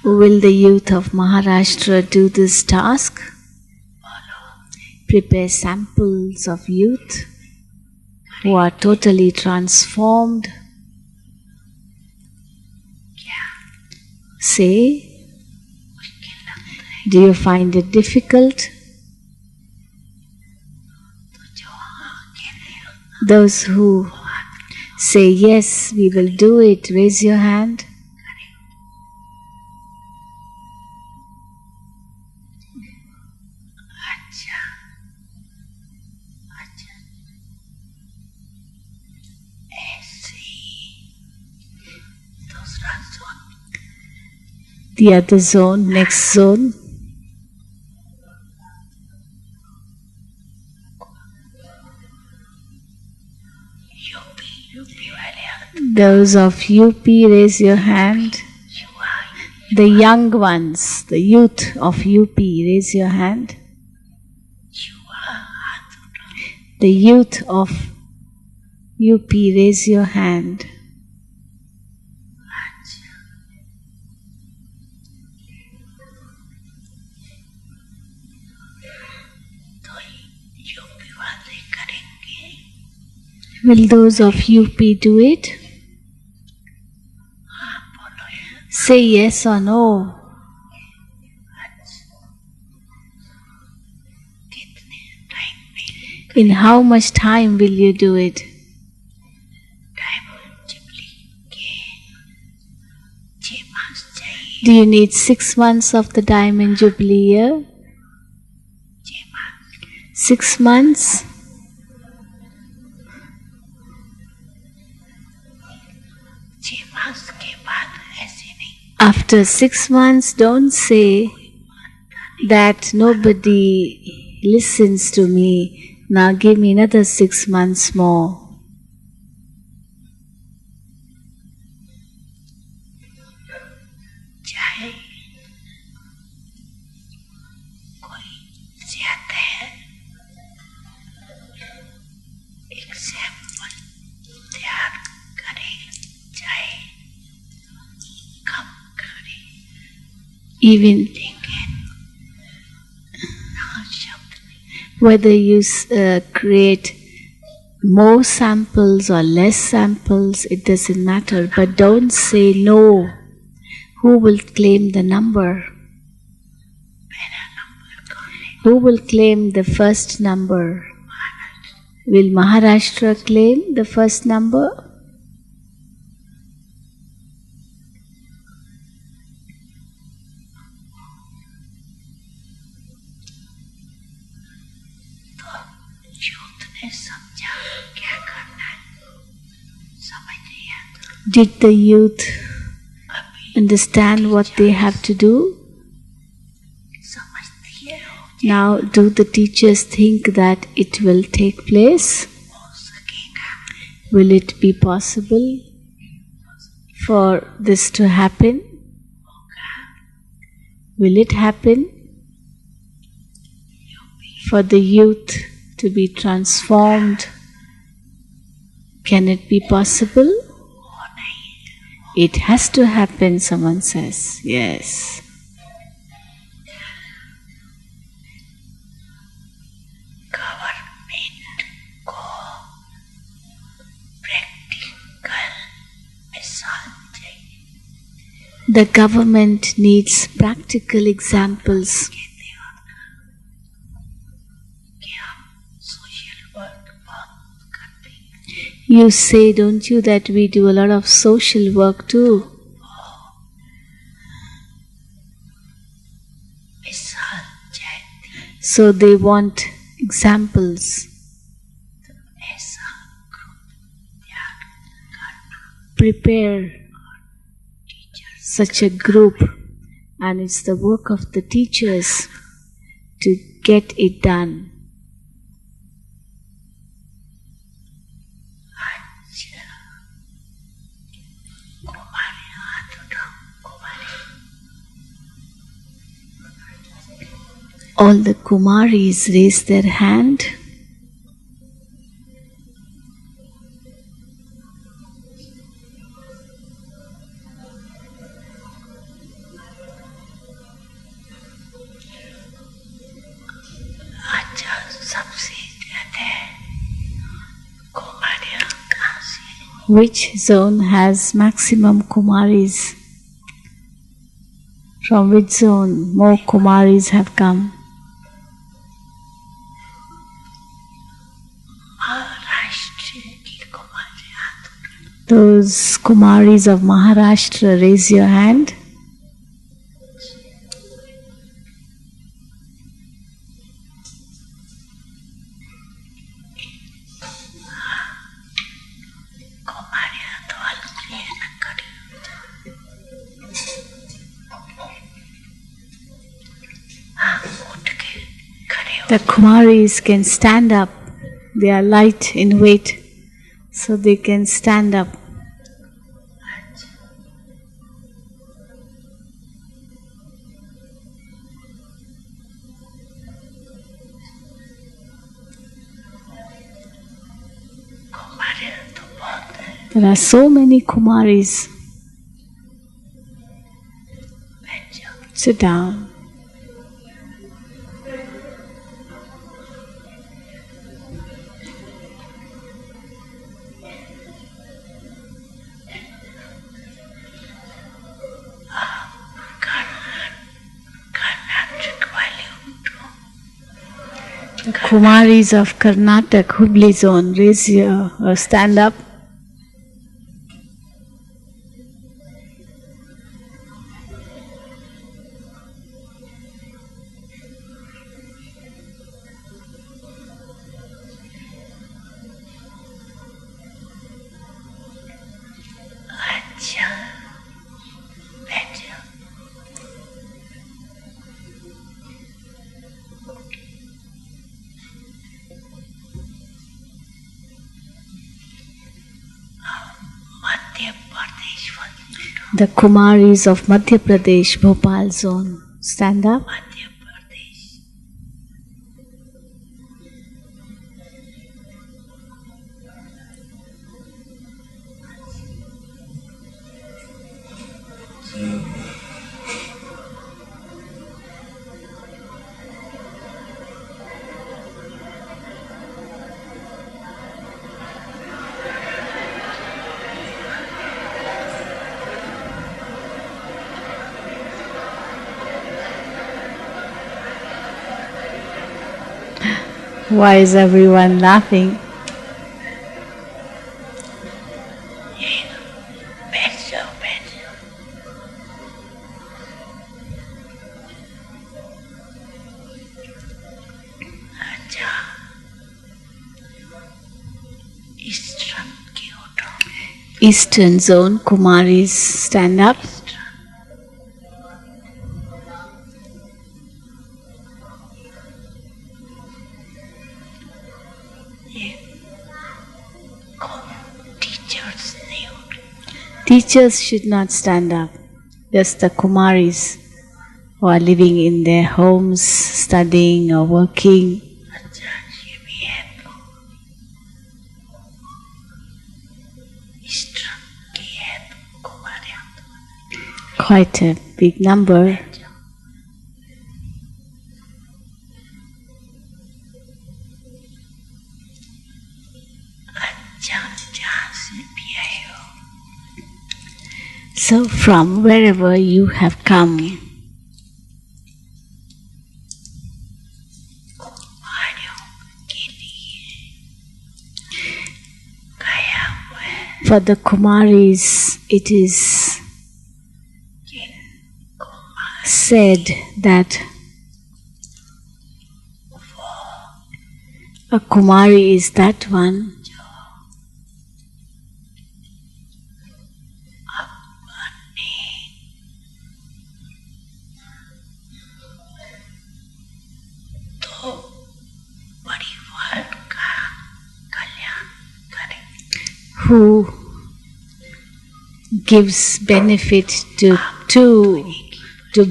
Will the youth of Maharashtra do this task? Prepare samples of youth who are totally transformed. Say, do you find it difficult? Those who say yes, we will do it, raise your hand. The other zone, next zone. Those of UP, raise your hand. The young ones, the youth of UP, raise your hand. The youth of UP, raise your hand. Will those of UP do it? Say yes or no. In how much time will you do it? Do you need 6 months of the Diamond Jubilee year? 6 months? After 6 months, don't say that nobody listens to me. Now give me another 6 months more. Even whether you create more samples or less samples, it doesn't matter. But don't say no. Who will claim the number? Who will claim the first number? Will Maharashtra claim the first number? Did the youth understand what they have to do? Now, do the teachers think that it will take place? Will it be possible for this to happen? Will it happen for the youth to be transformed? Can it be possible? It has to happen, someone says. Yes. The government needs practical examples. You say, don't you, that we do a lot of social work too? So they want examples. Prepare such a group, and it's the work of the teachers to get it done. All the Kumaris raise their hand. Which zone has maximum Kumaris? From which zone more Kumaris have come? Those Kumaris of Maharashtra, raise your hand. The Kumaris can stand up. They are light in weight, so they can stand up. There are so many Kumaris. Sit down. The Kumaris of Karnataka, Hubli zone, raise your stand up. The Kumaris of Madhya Pradesh, Bhopal zone, stand up. Why is everyone laughing? Eastern zone, Kumaris, stand up. Teachers should not stand up. Just the Kumaris who are living in their homes, studying or working. Quite a big number. So from wherever you have come, for the Kumaris it is said that a Kumari is that one who gives benefit to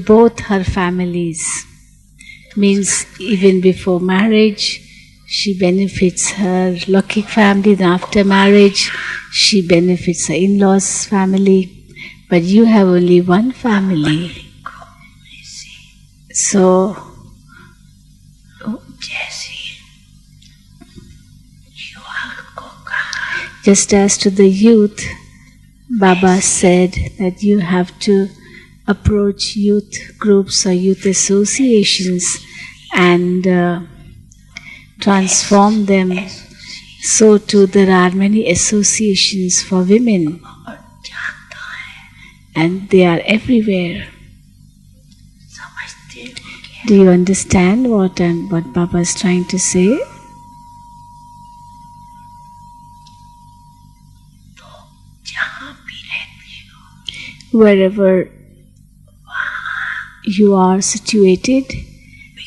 both her families. means even before marriage, she benefits her Lokik family. Then after marriage, she benefits her in-laws' family. But you have only one family. So, just as to the youth, Baba said that you have to approach youth groups or youth associations and transform them. So too there are many associations for women, and they are everywhere. Do you understand what Baba is trying to say? Wherever you are situated,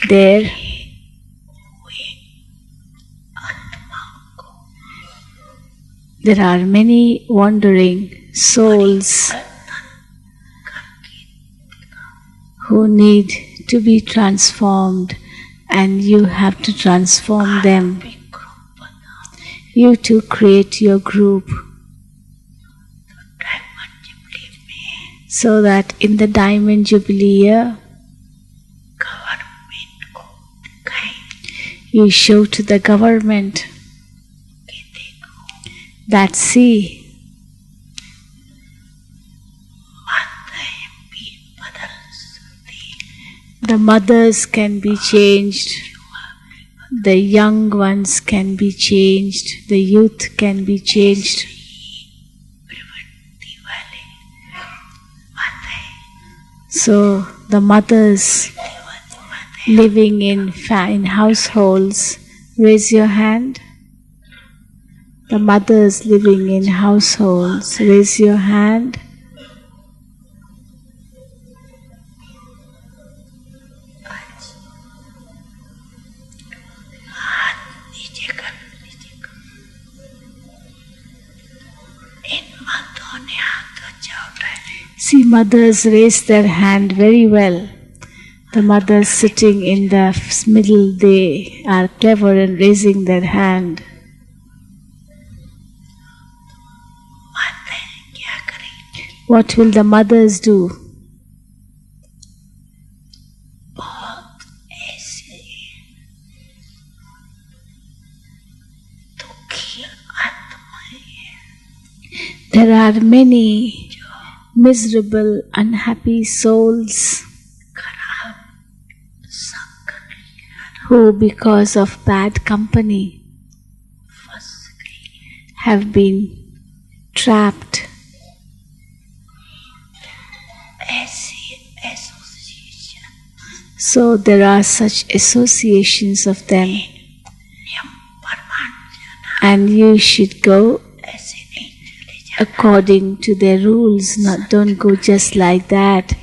there are many wandering souls who need to be transformed, and you have to transform them. You too create your group so that in the Diamond Jubilee year, you show to the government that see, the mothers can be changed, the young ones can be changed, the youth can be changed. So the mothers living in households, raise your hand. The mothers living in households, raise your hand. See, mothers raise their hand very well. The mothers sitting in the middle, they are clever in raising their hand. What will the mothers do? There are many miserable, unhappy souls who, because of bad company, have been trapped. So there are such associations of them, and you should go according to their rules. Don't go just like that.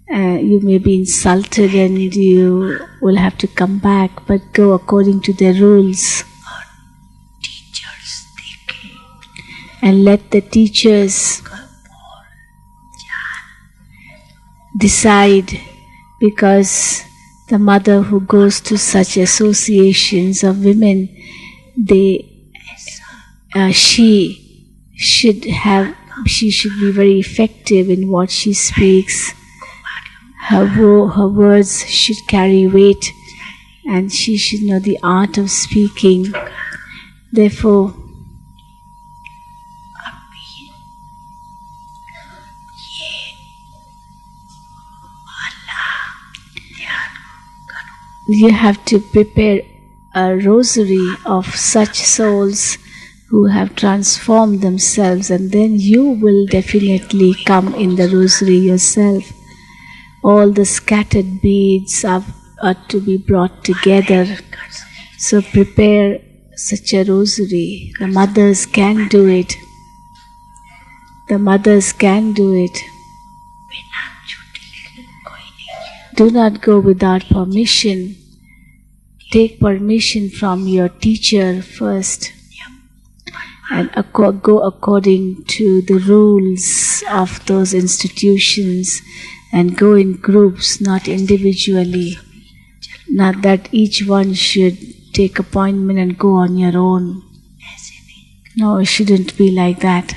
You may be insulted and you will have to come back, but go according to their rules. And let the teachers decide, because the mother who goes to such associations of women, she should be very effective in what she speaks. Her words should carry weight, and she should know the art of speaking. Therefore, you have to prepare a rosary of such souls who have transformed themselves, and then you will definitely come in the rosary yourself. All the scattered beads are to be brought together. So prepare such a rosary. The mothers can do it. The mothers can do it. Do not go without permission. Take permission from your teacher first, and go according to the rules of those institutions, and go in groups, not individually. Not that each one should take appointment and go on your own. No, it shouldn't be like that.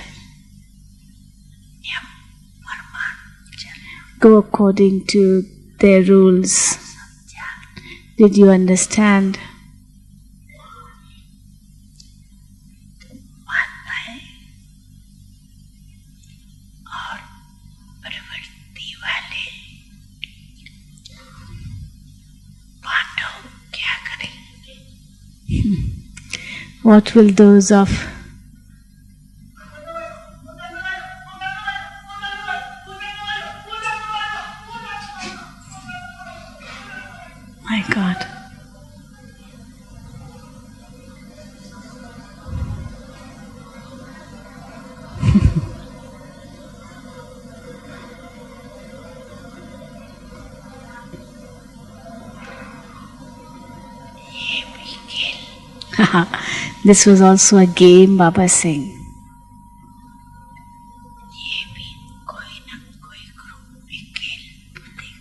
Go according to their rules. Did you understand? What will those of my God. This was also a game, Baba Singh.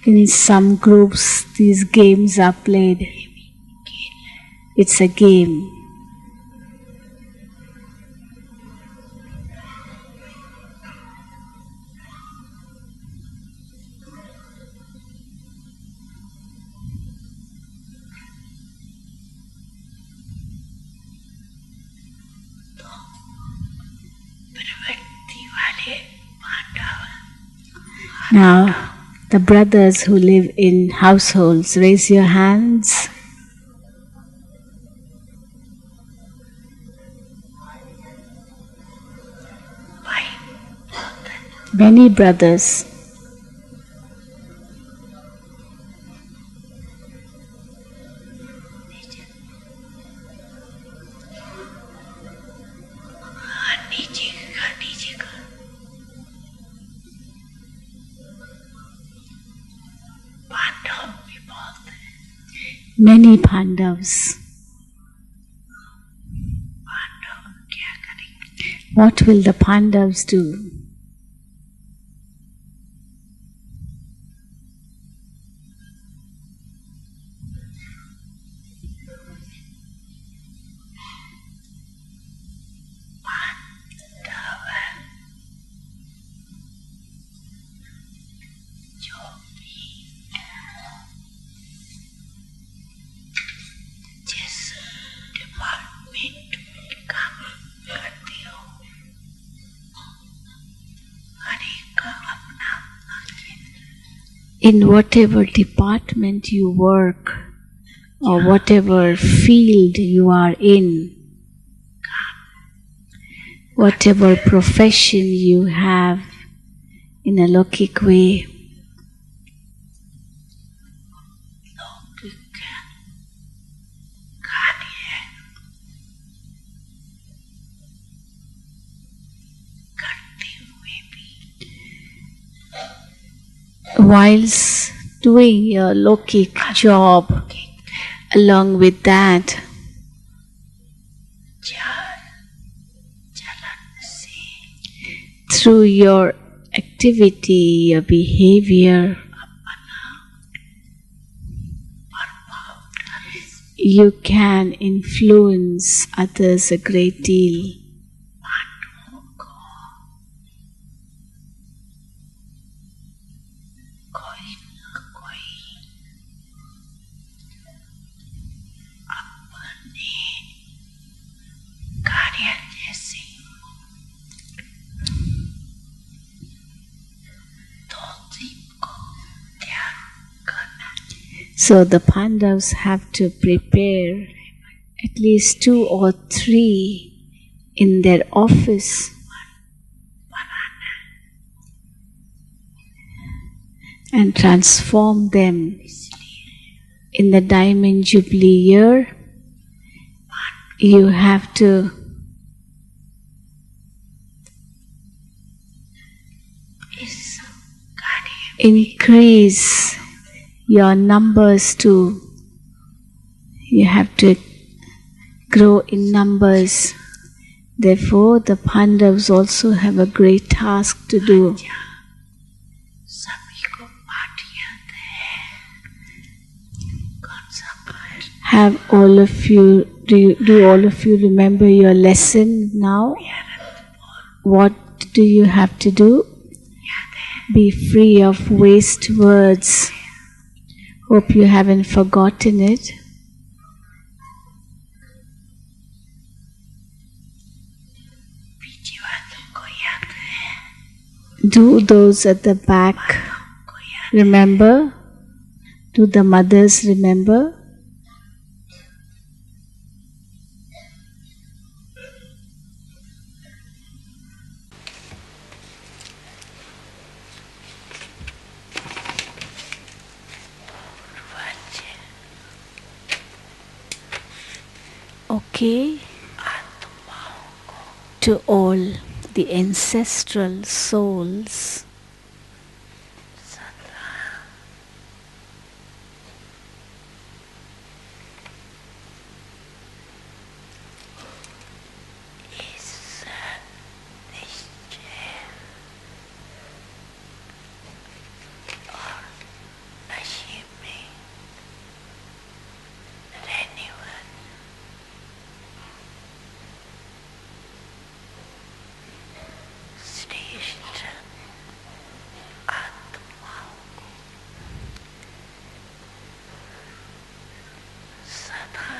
In some groups, these games are played. It's a game. Now, the brothers who live in households, raise your hands. Many brothers. Many Pandavas. What will the Pandavas do? In whatever department you work or whatever field you are in, whatever profession you have in a Lokik way, whilst doing your Lokik job, along with that, through your activity, your behavior, you can influence others a great deal. So the Pandavas have to prepare at least 2 or 3 in their office and transform them. In the Diamond Jubilee year, you have to increase your numbers too. You have to grow in numbers. Therefore, the Pandavas also have a great task to do. Have all of you, do all of you remember your lesson now? What do you have to do? Be free of waste words. Hope you haven't forgotten it. Do those at the back remember? Do the mothers remember? Okay, to all the ancestral souls,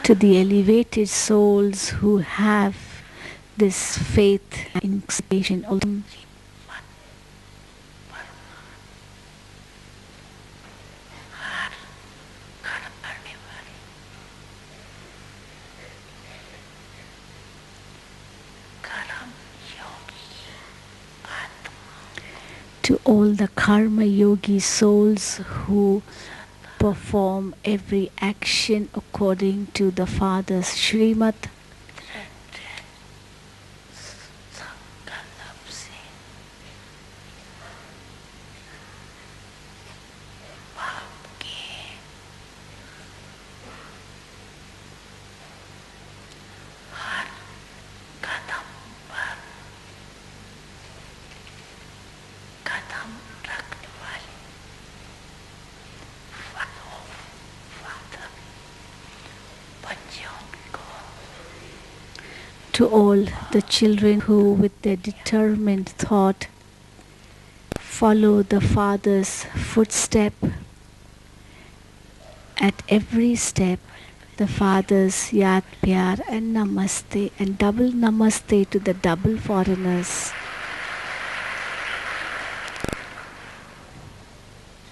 to the elevated souls who have this faith in creation, to all the karma yogi souls who perform every action according to the Father's Shrimat, to all the children who with their determined thought follow the Father's footstep. At every step, the Father's Yad Pyar and Namaste, and double Namaste to the double foreigners.